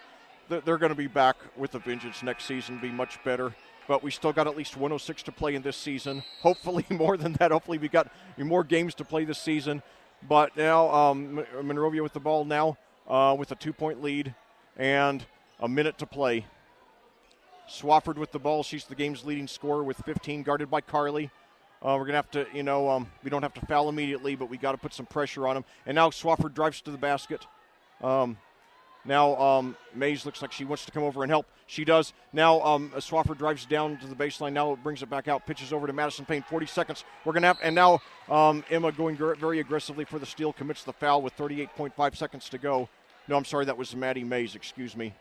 they're going to be back with a vengeance next season, be much better. But we still got at least 106 to play in this season. Hopefully more than that. Hopefully we got more games to play this season. But now Monrovia with the ball now with a 2-point lead and a minute to play. Swafford with the ball. She's the game's leading scorer with 15, guarded by Carly. We're going to have to, we don't have to foul immediately, but we got to put some pressure on them. And now Swafford drives to the basket. Now Mays looks like she wants to come over and help. She does. Now Swafford drives down to the baseline. Now it brings it back out. Pitches over to Madison Payne. 40 seconds. We're going to have – and now Emma going very aggressively for the steal. Commits the foul with 38.5 seconds to go. No, I'm sorry. That was Maddie Mays. Excuse me.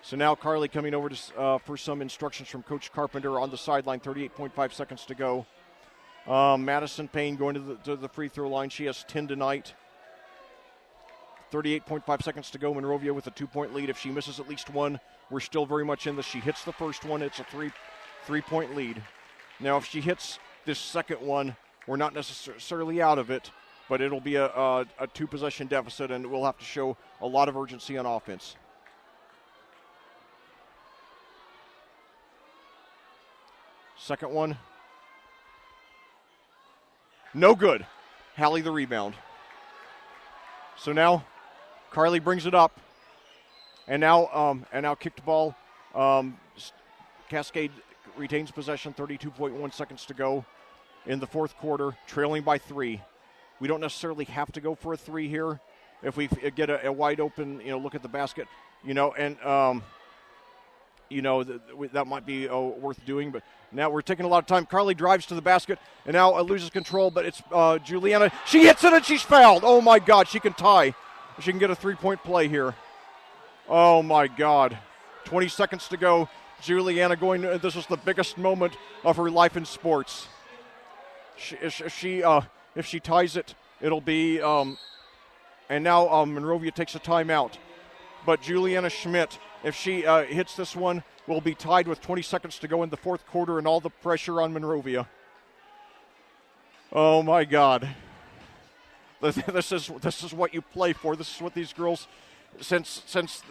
So now Carly coming over to, for some instructions from Coach Carpenter on the sideline. 38.5 seconds to go. Madison Payne going to the free throw line. She has 10 tonight. 38.5 seconds to go. Monrovia with a 2-point lead. If she misses at least one, we're still very much in this. She hits the first one, it's a three-point lead. Now, if she hits this second one, we're not necessarily out of it, but it'll be a two-possession deficit, and we'll have to show a lot of urgency on offense. Second one. No good. Hallie the rebound. So now Carly brings it up, and now kicked ball. Cascade retains possession. 32.1 seconds to go in the fourth quarter, trailing by 3. We don't necessarily have to go for a 3 here. If we get a wide open, look at the basket, and that might be worth doing. But now we're taking a lot of time. Carly drives to the basket and now loses control, but it's Juliana. She hits it and she's fouled. Oh, my God. She can tie. She can get a 3-point play here. Oh, my God. 20 seconds to go. Juliana going, this is the biggest moment of her life in sports. If she ties it, it'll be, and now Monrovia takes a timeout. But Juliana Schmidt, if she hits this one, will be tied with 20 seconds to go in the fourth quarter and all the pressure on Monrovia. Oh, my God. This is what you play for. This is what these girls, since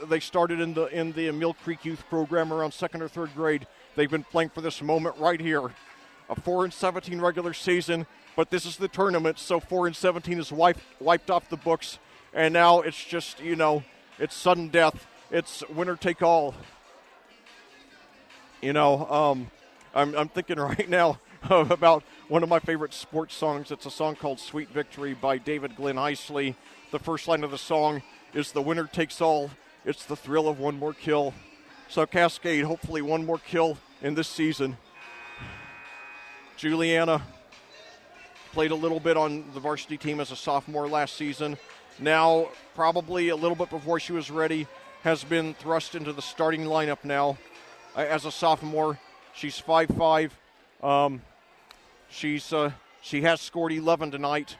they started in the Mill Creek Youth Program around second or third grade, they've been playing for this moment right here. A 4-17 regular season, but this is the tournament, so 4-17 is wiped off the books, and now it's just, it's sudden death. It's winner take all. I'm thinking right now about one of my favorite sports songs. It's a song called Sweet Victory by David Glenn Heisley. The first line of the song is the winner takes all. It's the thrill of one more kill. So Cascade, hopefully one more kill in this season. Juliana played a little bit on the varsity team as a sophomore last season. Now, probably a little bit before she was ready, has been thrust into the starting lineup now as a sophomore. She's 5'5". She has scored 11 tonight,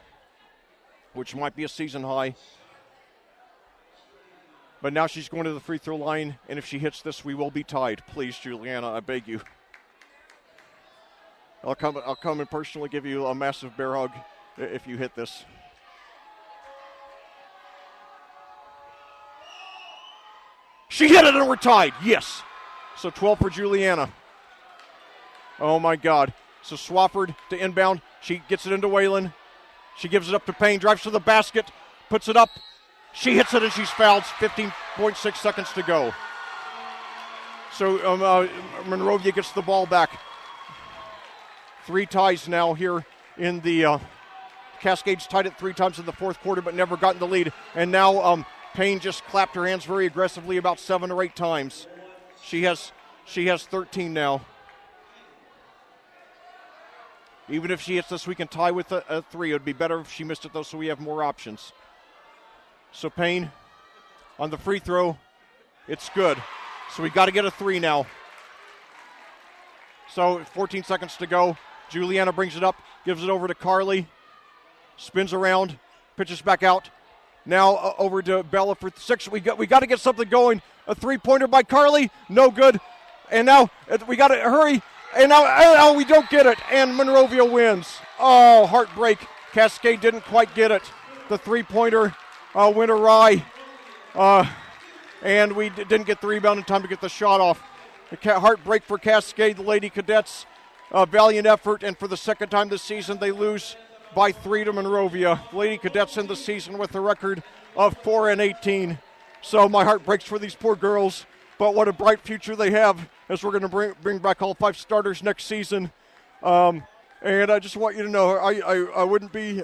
which might be a season high. But now she's going to the free throw line, and if she hits this, we will be tied. Please, Juliana, I beg you. I'll come and personally give you a massive bear hug if you hit this. She hit it and we're tied. Yes. So 12 for Juliana. Oh, my God. So Swafford to inbound. She gets it into Whalen. She gives it up to Payne. Drives to the basket. Puts it up. She hits it and she's fouled. 15.6 seconds to go. So Monrovia gets the ball back. 3 ties now here in the Cascades tied it 3 times in the fourth quarter but never gotten the lead. And now Payne just clapped her hands very aggressively about 7 or 8 times. She has 13 now. Even if she hits this, we can tie with a 3. It would be better if she missed it, though, so we have more options. So Payne on the free throw. It's good. So we got to get a 3 now. So 14 seconds to go. Juliana brings it up, gives it over to Carly. Spins around, pitches back out. Now over to Bella for 6. We got to get something going. A 3-pointer by Carly, no good. And now we got to hurry. And now we don't get it. And Monrovia wins. Oh, heartbreak. Cascade didn't quite get it. The 3-pointer went awry. And we didn't get the rebound in time to get the shot off. Heartbreak for Cascade Lady Cadets. Valiant effort. And for the second time this season, they lose by 3 to Monrovia. Lady Cadets in the season with a record of 4-18. So my heart breaks for these poor girls. But what a bright future they have as we're going to bring back all 5 starters next season. And I just want you to know, I wouldn't be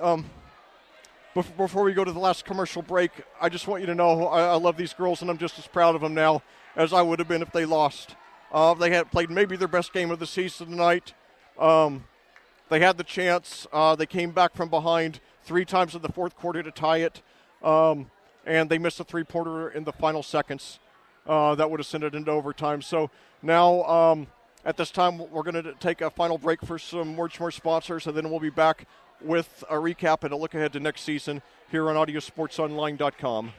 Before we go to the last commercial break, I just want you to know I love these girls, and I'm just as proud of them now as I would have been if they lost. They had played maybe their best game of the season tonight. They had the chance. They came back from behind 3 times in the fourth quarter to tie it, and they missed a three-pointer in the final seconds. That would have sent it into overtime. So now at this time we're going to take a final break for some words from our sponsors, and then we'll be back with a recap and a look ahead to next season here on audiosportsonline.com.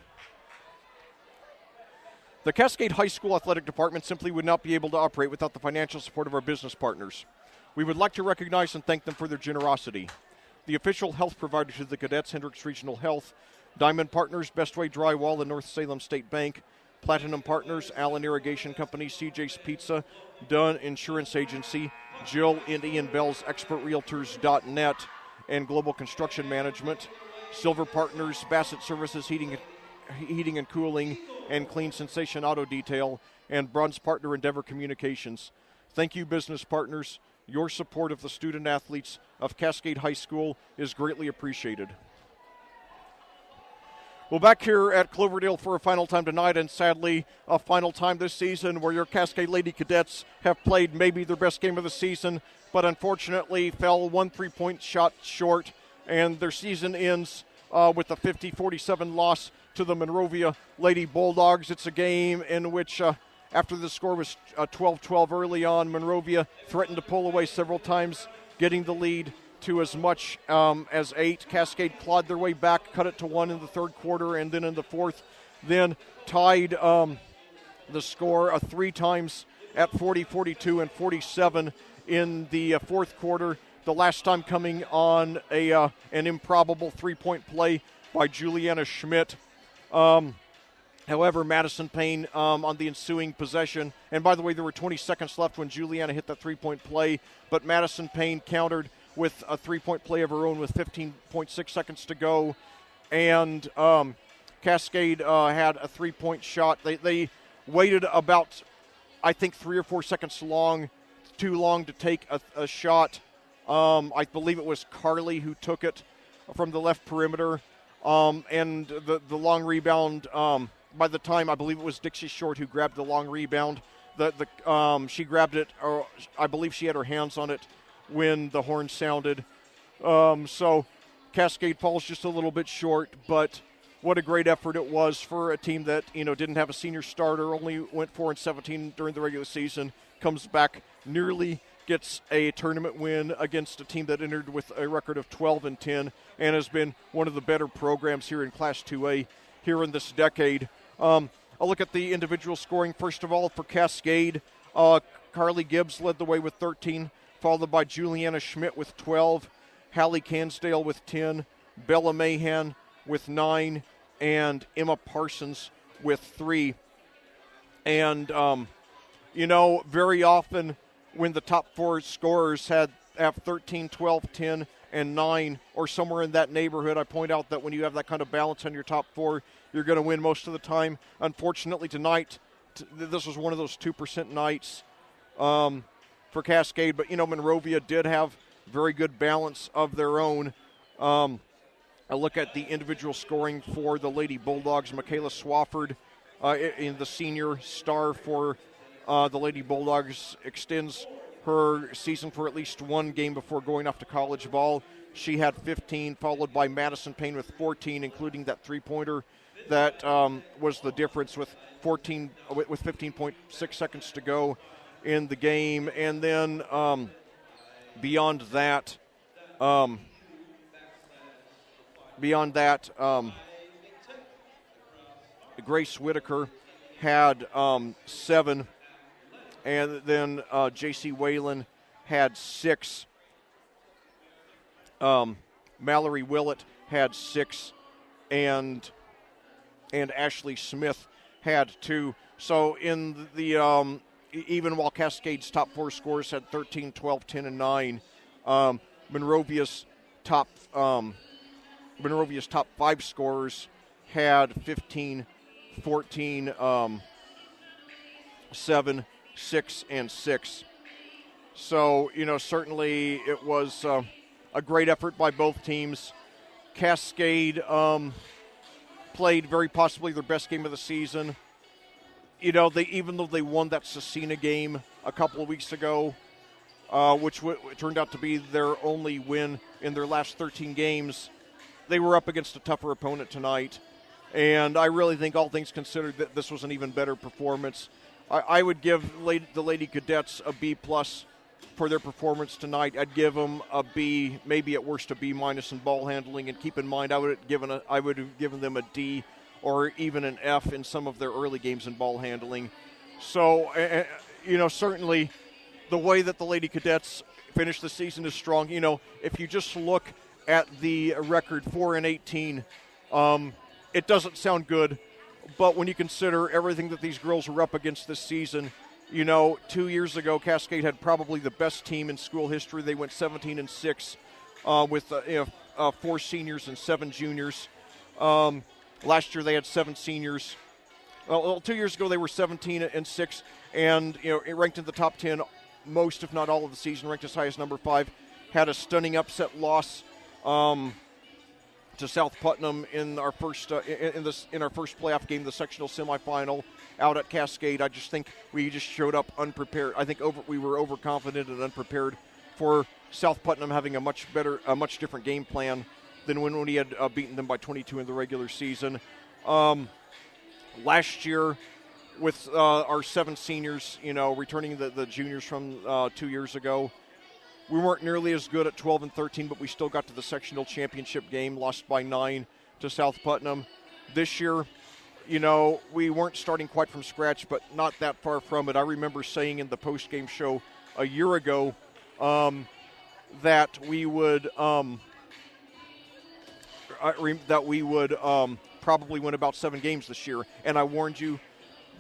The Cascade High School Athletic Department simply would not be able to operate without the financial support of our business partners. We would like to recognize and thank them for their generosity. The official health provider to the cadets, Hendricks Regional Health, Diamond Partners, Bestway Drywall, and North Salem State Bank, Platinum Partners, Allen Irrigation Company, CJ's Pizza, Dunn Insurance Agency, Jill and Ian Bell's ExpertRealtors.net, and Global Construction Management, Silver Partners, Bassett Services Heating and Cooling, and Clean Sensation Auto Detail, and Bronze Partner Endeavor Communications. Thank you, business partners. Your support of the student athletes of Cascade High School is greatly appreciated. Well, back here at Cloverdale for a final time tonight, and sadly a final time this season where your Cascade Lady Cadets have played maybe their best game of the season, but unfortunately fell 1 3-point shot short, and their season ends with a 50-47 loss to the Monrovia Lady Bulldogs. It's a game in which after the score was 12-12 early on, Monrovia threatened to pull away several times, getting the lead to as much as 8. Cascade clawed their way back, cut it to 1 in the third quarter, and then in the fourth, then tied the score 3 times at 40, 42, and 47 in the fourth quarter, the last time coming on an improbable 3-point play by Juliana Schmidt. However, Madison Payne on the ensuing possession, and by the way, there were 20 seconds left when Juliana hit that 3-point play, but Madison Payne countered with a 3-point play of her own with 15.6 seconds to go, and Cascade had a 3-point shot. They waited about, I think, 3 or 4 seconds too long to take a shot. I believe it was Carly who took it from the left perimeter, and the long rebound, by the time I believe it was Dixie Short who grabbed the long rebound, she grabbed it, or I believe she had her hands on it when the horn sounded. So Cascade falls just a little bit short, but what a great effort it was for a team that didn't have a senior starter, only went 4-17 during the regular season, comes back, nearly gets a tournament win against a team that entered with a record of 12-10 and has been one of the better programs here in Class 2A here in this decade. I'll look at the individual scoring. First of all, for Cascade, Carly Gibbs led the way with 13, followed by Juliana Schmidt with 12, Hallie Cansdale with 10, Bella Mahan with 9, and Emma Parsons with 3. And, very often when the top 4 scorers have 13, 12, 10, and 9, or somewhere in that neighborhood, I point out that when you have that kind of balance on your top 4, you're going to win most of the time. Unfortunately, tonight, this was one of those 2% nights for Cascade, but Monrovia did have very good balance of their own. I look at the individual scoring for the Lady Bulldogs. Michaela Swafford, in the senior star for the Lady Bulldogs, extends her season for at least one game before going off to college ball. She had 15, followed by Madison Payne with 14, including that three-pointer that was the difference with 15.6 seconds to go in the game. And then beyond that, Grace Whitaker had 7, and then J.C. Whalen had 6. Mallory Willett had 6, and Ashley Smith had 2. So in the even while Cascade's top 4 scores had 13, 12, 10, and 9, Monrovia's top 5 scorers had 15, 14, 7, 6, and 6. So, certainly it was a great effort by both teams. Cascade played very possibly their best game of the season. Even though they won that Cecina game a couple of weeks ago, which turned out to be their only win in their last 13 games, they were up against a tougher opponent tonight. And I really think, all things considered, that this was an even better performance. I would give the Lady Cadets a B+ for their performance tonight. I'd give them a B, maybe at worst a B- in ball handling. And keep in mind, I would have given them a D or even an F in some of their early games in ball handling. So, certainly the way that the Lady Cadets finished the season is strong. If you just look at the record 4-18, it doesn't sound good. But when you consider everything that these girls were up against this season, 2 years ago, Cascade had probably the best team in school history. They went 17-6 with 4 seniors and 7 juniors. Last year they had 7 seniors. Well, 2 years ago they were 17-6, and ranked in the top 10 most, if not all, of the season. Ranked as high as number 5. Had a stunning upset loss to South Putnam in our first in our first playoff game, the sectional semifinal out at Cascade. I just think we just showed up unprepared. I think we were overconfident and unprepared for South Putnam having a much different game plan than when we had beaten them by 22 in the regular season. Last year, with our 7 seniors, returning the juniors from 2 years ago, we weren't nearly as good at 12-13, but we still got to the sectional championship game, lost by 9 to South Putnam. This year, we weren't starting quite from scratch, but not that far from it. I remember saying in the post-game show a year ago that we would probably win about 7 games this year, and I warned you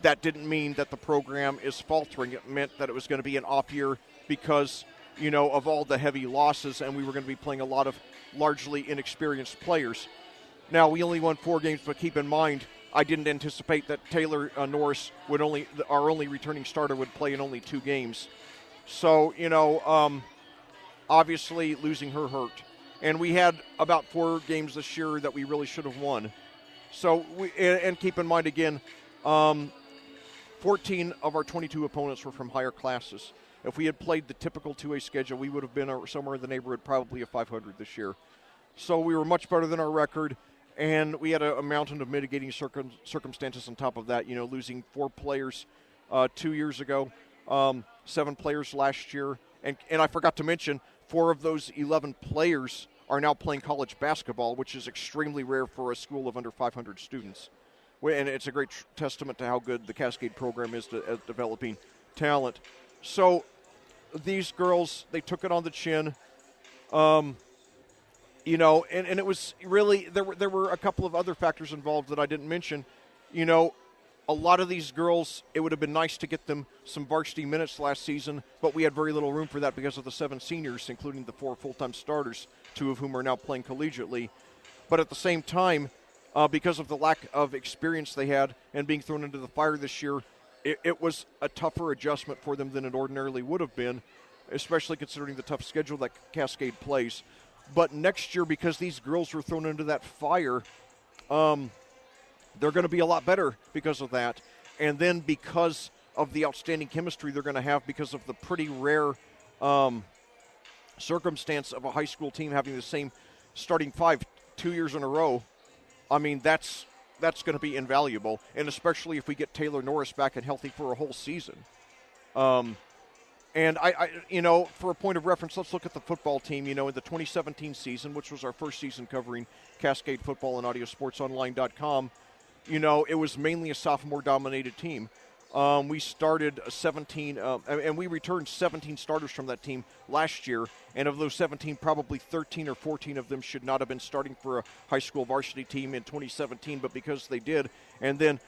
that didn't mean that the program is faltering. It meant that it was going to be an off year because of all the heavy losses, and we were going to be playing a lot of largely inexperienced players. Now, we only won 4 games, but keep in mind, I didn't anticipate that Taylor Norris our only returning starter, would play in only 2 games. So, obviously losing her hurt. And we had about 4 games this year that we really should have won. So, and keep in mind again, 14 of our 22 opponents were from higher classes. If we had played the typical 2A schedule, we would have been somewhere in the neighborhood probably of 500 this year. So we were much better than our record, and we had a mountain of mitigating circumstances on top of that, losing 4 players 2 years ago, 7 players last year. And I forgot to mention, 4 of those 11 players are now playing college basketball, which is extremely rare for a school of under 500 students. And it's a great testament to how good the Cascade program is at developing talent. So these girls, they took it on the chin, and it was really, there were a couple of other factors involved that I didn't mention. A lot of these girls, it would have been nice to get them some varsity minutes last season, but we had very little room for that because of the 7 seniors, including the 4 full-time starters, 2 of whom are now playing collegiately. But at the same time, because of the lack of experience they had and being thrown into the fire this year, it was a tougher adjustment for them than it ordinarily would have been, especially considering the tough schedule that Cascade plays. But next year, because these girls were thrown into that fire, they're going to be a lot better because of that. And then because of the outstanding chemistry they're going to have because of the pretty rare circumstance of a high school team having the same starting 5 2 years in a row, I mean, that's going to be invaluable, and especially if we get Taylor Norris back and healthy for a whole season. And I for a point of reference, let's look at the football team. In the 2017 season, which was our first season covering Cascade football and AudioSportsOnline.com, it was mainly a sophomore-dominated team. We started 17, and we returned 17 starters from that team last year. And of those 17, probably 13 or 14 of them should not have been starting for a high school varsity team in 2017, but because they did, and then,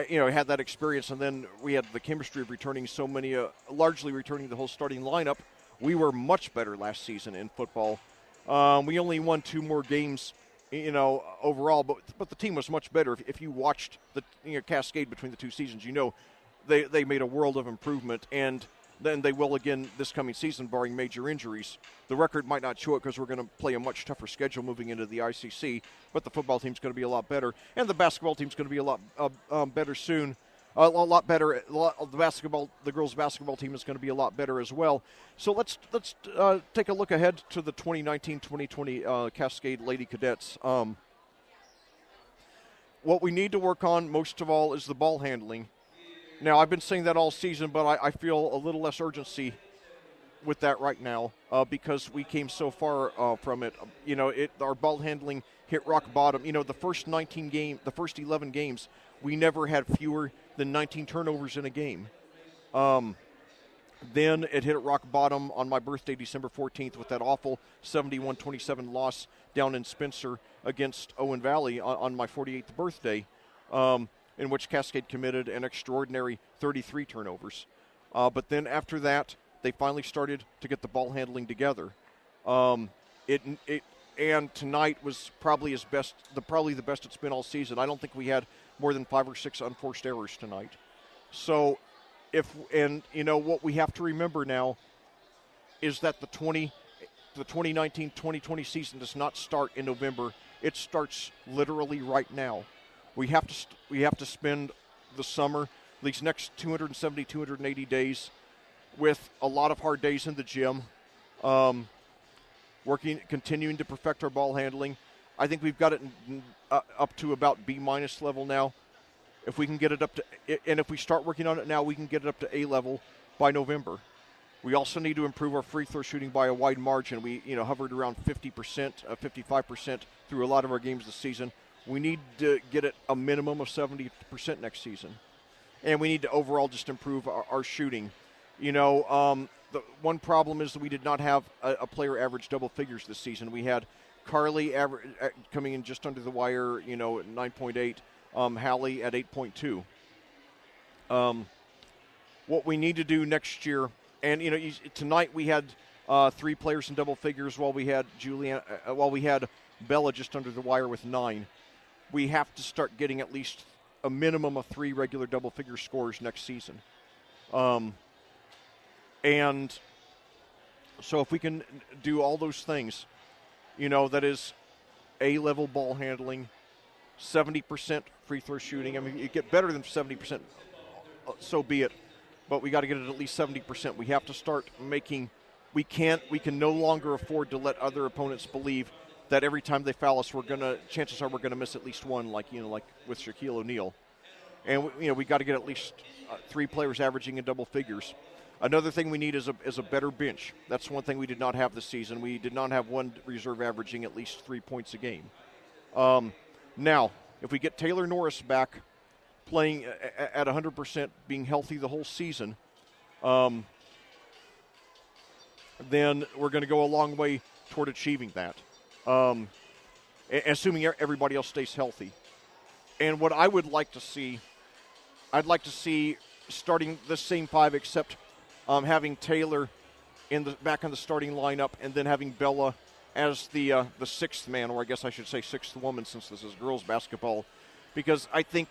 had that experience, and then we had the chemistry of returning so many, largely returning the whole starting lineup, we were much better last season in football. We only won 2 more games, overall, but the team was much better. If you watched the Cascade between the 2 seasons, they made a world of improvement. And than they will again this coming season, barring major injuries. The record might not show it because we're going to play a much tougher schedule moving into the ICC, but the football team's going to be a lot better, and the basketball team's going to be a lot better soon. A lot better. The girls' basketball team is going to be a lot better as well. So let's take a look ahead to the 2019-2020 Cascade Lady Cadets. What we need to work on most of all is the ball handling. Now, I've been saying that all season, but I feel a little less urgency with that right now because we came so far from it. Our ball handling hit rock bottom. The first 11 games, we never had fewer than 19 turnovers in a game. Then it hit rock bottom on my birthday, December 14th, with that awful 71-27 loss down in Spencer against Owen Valley on my 48th birthday. In which Cascade committed an extraordinary 33 turnovers. But then after that, they finally started to get the ball handling together. And tonight was probably the best it's been all season. I don't think we had more than 5 or 6 unforced errors tonight. So what we have to remember now is that the 2019-2020 season does not start in November. It starts literally right now. We have to spend the summer, these next 270, 280 days, with a lot of hard days in the gym, continuing to perfect our ball handling. I think we've got it up to about B- level now. If we can get it up to, and if we start working on it now, we can get it up to A level by November. We also need to improve our free throw shooting by a wide margin. We hovered around 50%, 55% through a lot of our games this season. We need to get it a minimum of 70% next season. And we need to overall just improve our shooting. The one problem is that we did not have a player average double figures this season. We had Carly coming in just under the wire, at 9.8, Hallie at 8.2. What we need to do next year, and tonight we had 3 players in double figures while we had Bella just under the wire with 9. We have to start getting at least a minimum of 3 regular double-figure scores next season. And so if we can do all those things, that is A-level ball handling, 70% free throw shooting. I mean, you get better than 70%, so be it. But we got to get it at least 70%. We have to start making – we can no longer afford to let other opponents believe – that every time they foul us, chances are we're gonna miss at least one, like with Shaquille O'Neal, and we got to get at least 3 players averaging in double figures. Another thing we need is a better bench. That's one thing we did not have this season. We did not have one reserve averaging at least 3 points a game. Now, if we get Taylor Norris back playing at 100%, being healthy the whole season, then we're going to go a long way toward achieving that. Assuming everybody else stays healthy. And what I would like to see, I'd like to see starting the same 5 except having Taylor back in the starting lineup and then having Bella as the 6th man, or I guess I should say 6th woman since this is girls basketball. Because I think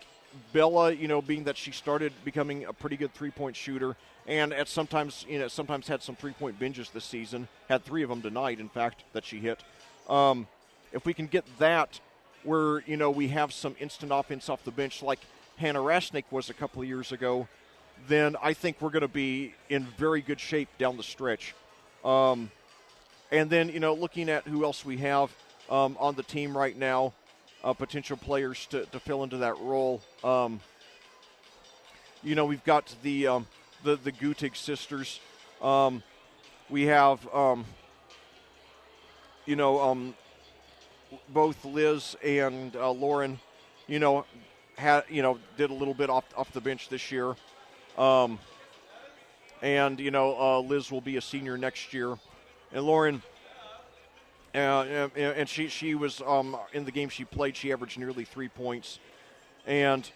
Bella, being that she started becoming a pretty good 3-point shooter and sometimes had some 3-point binges this season, had 3 of them tonight, in fact, that she hit. If we can get that where, we have some instant offense off the bench like Hannah Rasnick was a couple of years ago, then I think we're going to be in very good shape down the stretch. And then, looking at who else we have on the team right now, potential players to fill into that role. We've got the Gutig sisters. We have both Liz and Lauren, did a little bit off the bench this year. Liz will be a senior next year. And Lauren, and she was in the game she played, she averaged nearly 3 points. And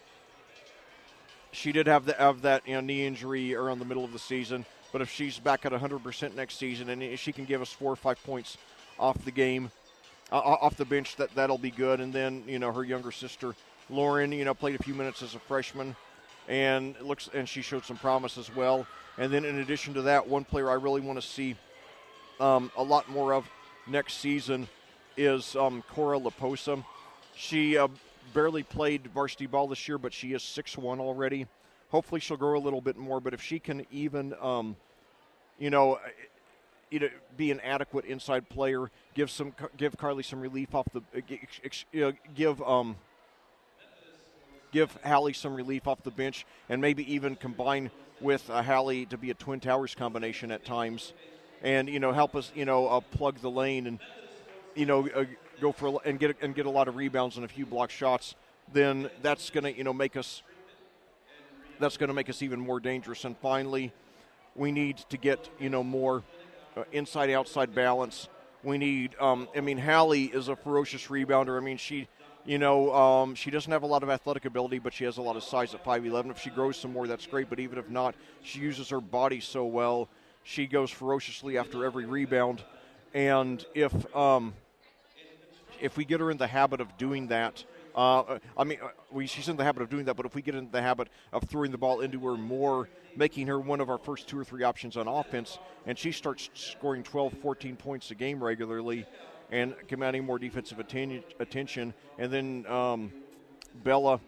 she did have that knee injury around the middle of the season. But if she's back at 100% next season and if she can give us 4 or 5 points off the game, off the bench, that'll be good. And then, her younger sister, Lauren, played a few minutes as a freshman and she showed some promise as well. And then in addition to that, one player I really want to see a lot more of next season is Cora Laposa. She barely played varsity ball this year, but she is 6'1" already. Hopefully she'll grow a little bit more, but if she can even, be an adequate inside player, give Carly some relief off the, give Hallie some relief off the bench, and maybe even combine with Hallie to be a Twin Towers combination at times, and help us plug the lane and go for and get a lot of rebounds and a few block shots. Then that's going to make us even more dangerous. And finally, we need to get more inside-outside balance. We need. Hallie is a ferocious rebounder. She doesn't have a lot of athletic ability, but she has a lot of size at 5'11". If she grows some more, that's great. But even if not, she uses her body so well. She goes ferociously after every rebound, and if we get her in the habit of doing that. She's in the habit of doing that, but if we get in the habit of throwing the ball into her more, making her one of our first 2 or 3 options on offense, and she starts scoring 12, 14 points a game regularly and commanding more defensive attention, and then Bella,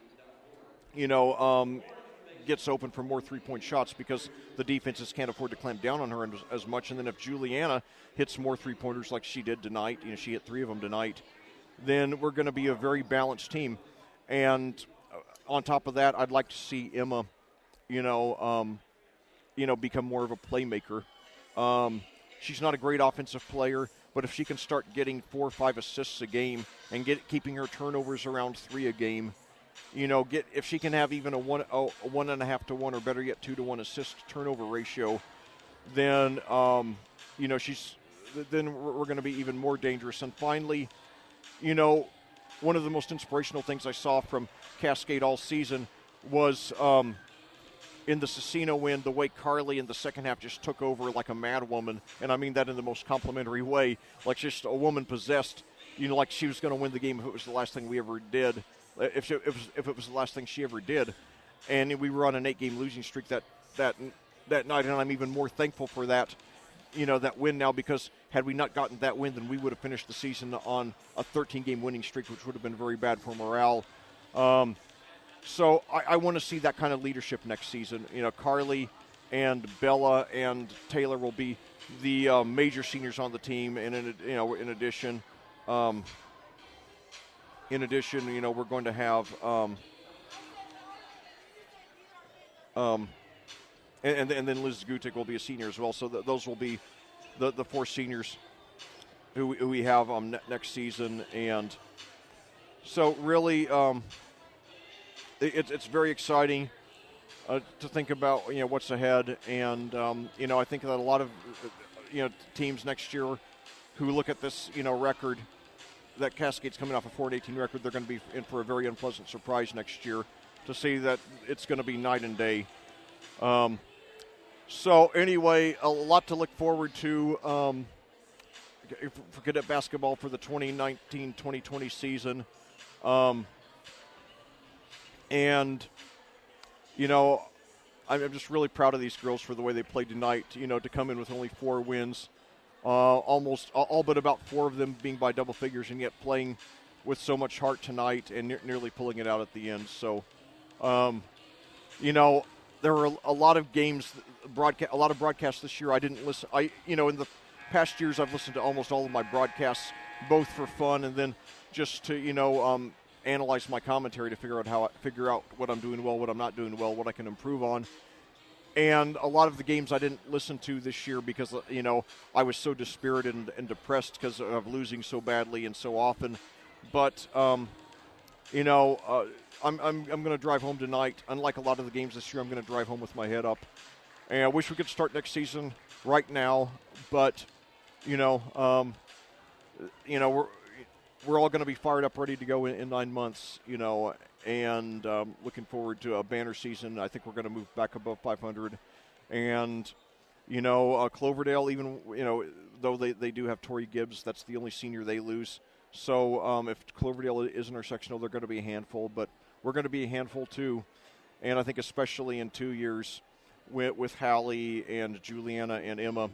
gets open for more three-point shots because the defenses can't afford to clamp down on her as much, and then if Juliana hits more three-pointers like she did tonight, she hit 3 of them tonight, then we're going to be a very balanced team. And on top of that, I'd like to see Emma, become more of a playmaker. She's not a great offensive player, but if she can start getting 4 or 5 assists a game and keeping her turnovers around 3 a game, if she can have even a 1.5 to 1 or better yet 2 to 1 assist turnover ratio, then then we're going to be even more dangerous. And finally, one of the most inspirational things I saw from Cascade all season was in the Cicino win, the way Carly in the second half just took over like a mad woman, and I mean that in the most complimentary way, like just a woman possessed, like she was going to win the game if it was the last thing we ever did, if it was the last thing she ever did. And we were on an 8-game losing streak that night, and I'm even more thankful for that, that win now, because had we not gotten that win, then we would have finished the season on a 13-game winning streak, which would have been very bad for morale. So I want to see that kind of leadership next season. Carly and Bella and Taylor will be the major seniors on the team, and in addition, we're going to have and then Liz Gutik will be a senior as well. So those will be the 4 seniors who we have next season, and so really. It's very exciting to think about what's ahead, and I think that a lot of teams next year who look at this record, that Cascade's coming off a 4-18 record, they're going to be in for a very unpleasant surprise next year to see that it's going to be night and day. So anyway, a lot to look forward to for cadet basketball for the 2019-2020 season. And, I'm just really proud of these girls for the way they played tonight, to come in with only 4 wins, almost all but about 4 of them being by double figures, and yet playing with so much heart tonight and nearly pulling it out at the end. So, there were a lot of games, a lot of broadcasts this year I didn't listen. In the past years I've listened to almost all of my broadcasts, both for fun and then just to, analyze my commentary to figure out what I'm doing well, what I'm not doing well, what I can improve on. And a lot of the games I didn't listen to this year because I was so dispirited and depressed because of losing so badly and so often. But I'm going to drive home tonight. Unlike a lot of the games this year, I'm going to drive home with my head up. And I wish we could start next season right now, but we're all going to be fired up, ready to go in 9 months, and looking forward to a banner season. I think we're going to move back above 500. And, Cloverdale, even, though they do have Tori Gibbs, that's the only senior they lose. So if Cloverdale isn't our sectional, they're going to be a handful, but we're going to be a handful too. And I think especially in 2 years, with Hallie and Juliana and Emma,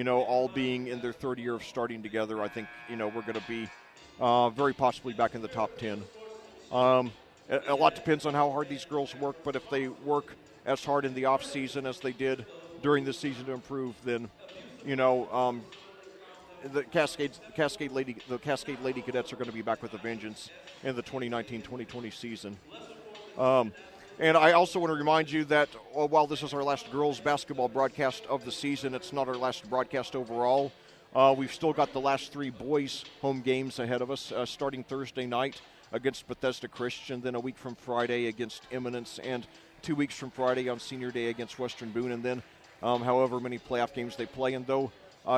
all being in their third year of starting together, I think, we're going to be very possibly back in the top 10. A lot depends on how hard these girls work, but if they work as hard in the off season as they did during the season to improve, then, the Cascade Lady Cadets are going to be back with a vengeance in the 2019-2020 season. And I also want to remind you that while this is our last girls basketball broadcast of the season, it's not our last broadcast overall. We've still got the last 3 boys home games ahead of us, starting Thursday night against Bethesda Christian, then a week from Friday against Eminence, and 2 weeks from Friday on Senior Day against Western Boone, and then however many playoff games they play. And though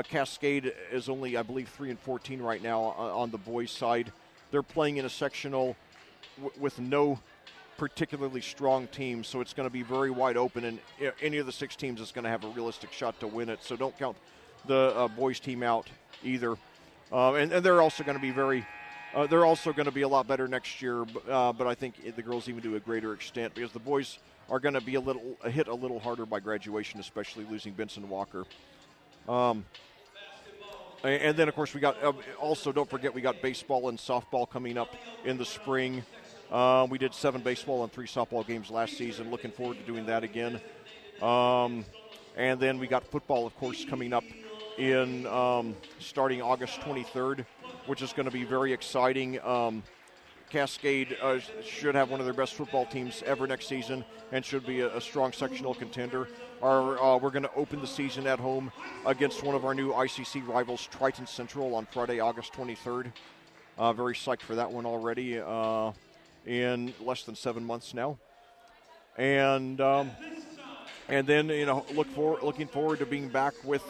Cascade is only, I believe, 3-14 right now on the boys' side, they're playing in a sectional with no particularly strong teams, so it's going to be very wide open, and any of the 6 teams is going to have a realistic shot to win it. So don't count the boys' team out either. And they're also going to be they're also going to be a lot better next year, but I think the girls even to a greater extent, because the boys are going to be hit a little harder by graduation, especially losing Benson Walker. And then, of course, we got also, don't forget, we got baseball and softball coming up in the spring. We did 7 baseball and 3 softball games last season. Looking forward to doing that again. And then we got football, of course, coming up in starting August 23rd, which is going to be very exciting. Cascade should have one of their best football teams ever next season and should be a strong sectional contender. We're going to open the season at home against one of our new ICC rivals, Triton Central, on Friday, August 23rd. Very psyched for that one already in less than 7 months now. And then, looking forward to being back with,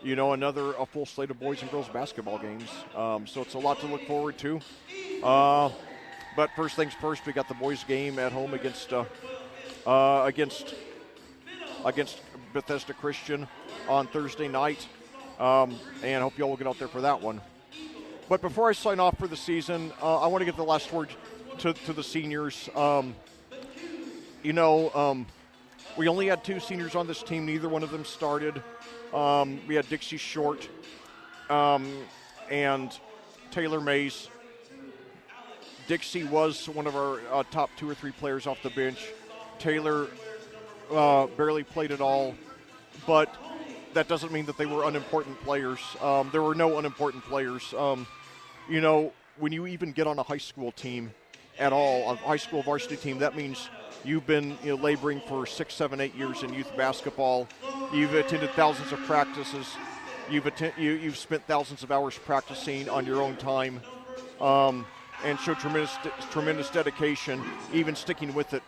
a full slate of boys and girls basketball games. So it's a lot to look forward to. But first things first, we got the boys' game at home against Bethesda Christian on Thursday night, and hope you all will get out there for that one. But before I sign off for the season, I want to give the last word to the seniors. We only had 2 seniors on this team. Neither one of them started. We had Dixie Short and Taylor Mays. Dixie was one of our top 2 or 3 players off the bench. Taylor barely played at all, but that doesn't mean that they were unimportant players. There were no unimportant players. When you even get on a high school team at all, a high school varsity team, that means you've been laboring for 6, 7, 8 years in youth basketball. You've attended thousands of practices. You've spent thousands of hours practicing on your own time, and showed tremendous dedication, even sticking with it.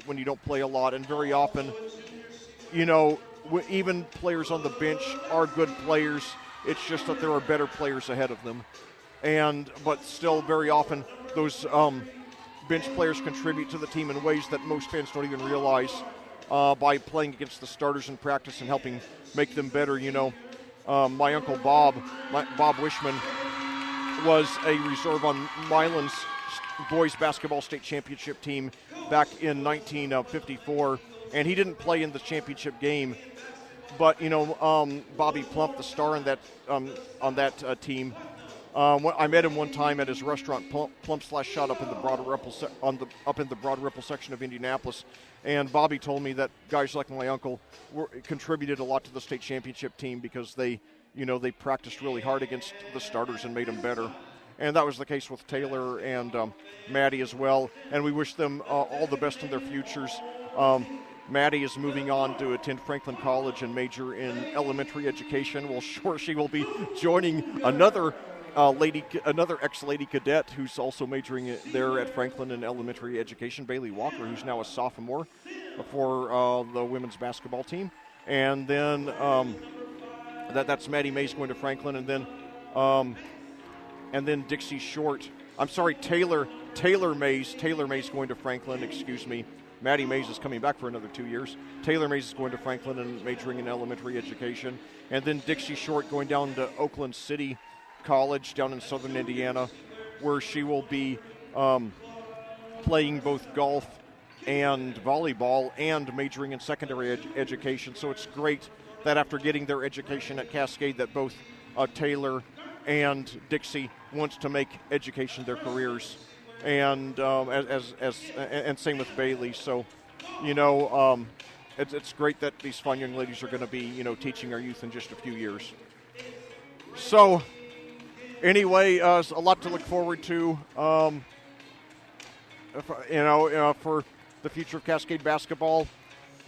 When you don't play a lot, and very often, even players on the bench are good players. It's just that there are better players ahead of them, but still, very often those bench players contribute to the team in ways that most fans don't even realize by playing against the starters in practice and helping make them better. My uncle Bob Wishman was a reserve on Milan's boys basketball state championship team back in 1954, and he didn't play in the championship game. But Bobby Plump, the star in that on that team, I met him one time at his restaurant, Plump Slash Shot, up in the Broad Ripple section of Indianapolis. And Bobby told me that guys like my uncle contributed a lot to the state championship team because they practiced really hard against the starters and made them better. And that was the case with Taylor and Maddie as well. And we wish them all the best in their futures. Maddie is moving on to attend Franklin College and major in elementary education. Well, sure, she will be joining another ex-Lady Cadet who's also majoring there at Franklin in elementary education, Bailey Walker, who's now a sophomore for the women's basketball team. And then that's Maddie Mays going to Franklin, and then Dixie Short. I'm sorry, Taylor Mays going to Franklin. Excuse me. Maddie Mays is coming back for another 2 years. Taylor Mays is going to Franklin and majoring in elementary education, and then Dixie Short going down to Oakland City College down in southern Indiana, where she will be playing both golf and volleyball and majoring in secondary education. So it's great that after getting their education at Cascade that both Taylor and Dixie wants to make education their careers, and and same with Bailey. So, it's great that these fine young ladies are going to be, teaching our youth in just a few years. So, anyway, a lot to look forward to, for the future of Cascade basketball.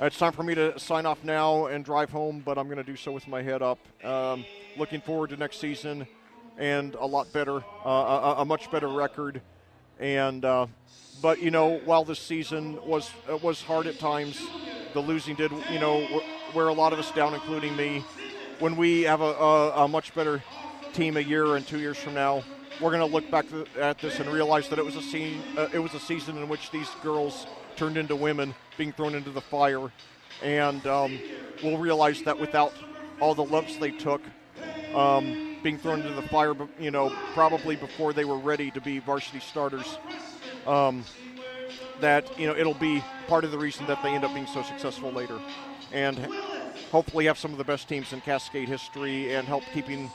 It's time for me to sign off now and drive home, but I'm going to do so with my head up. Looking forward to next season and a lot better, a much better record. And but while this season was hard at times, the losing did wear a lot of us down, including me. When we have a much better team a year and 2 years from now, we're going to look back at this and realize that it was a season in which these girls turned into women being thrown into the fire, and we'll realize that without all the lumps they took, being thrown into the fire, probably before they were ready to be varsity starters, that it'll be part of the reason that they end up being so successful later, and hopefully have some of the best teams in Cascade history and help keeping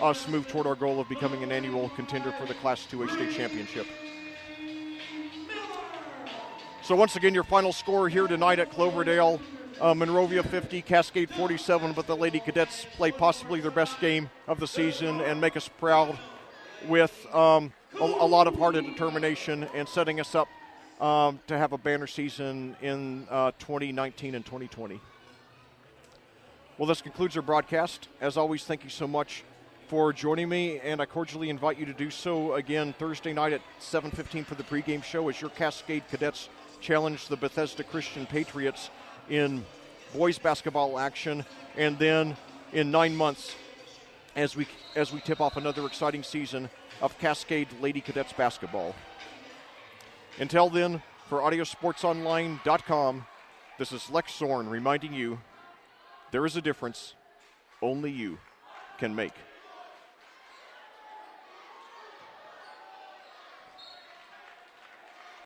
us move toward our goal of becoming an annual contender for the Class 2A state championship. So once again, your final score here tonight at Cloverdale, Monrovia 50, Cascade 47, but the Lady Cadets play possibly their best game of the season and make us proud with a lot of heart and determination, and setting us up to have a banner season in 2019 and 2020. Well, this concludes our broadcast. As always, thank you so much for joining me, and I cordially invite you to do so again Thursday night at 7:15 for the pregame show as your Cascade Cadets challenge the Bethesda Christian Patriots in boys basketball action, and then in 9 months as we tip off another exciting season of Cascade Lady Cadets basketball. Until then, for audiosportsonline.com, this is Lec Zorn reminding you there is a difference only you can make.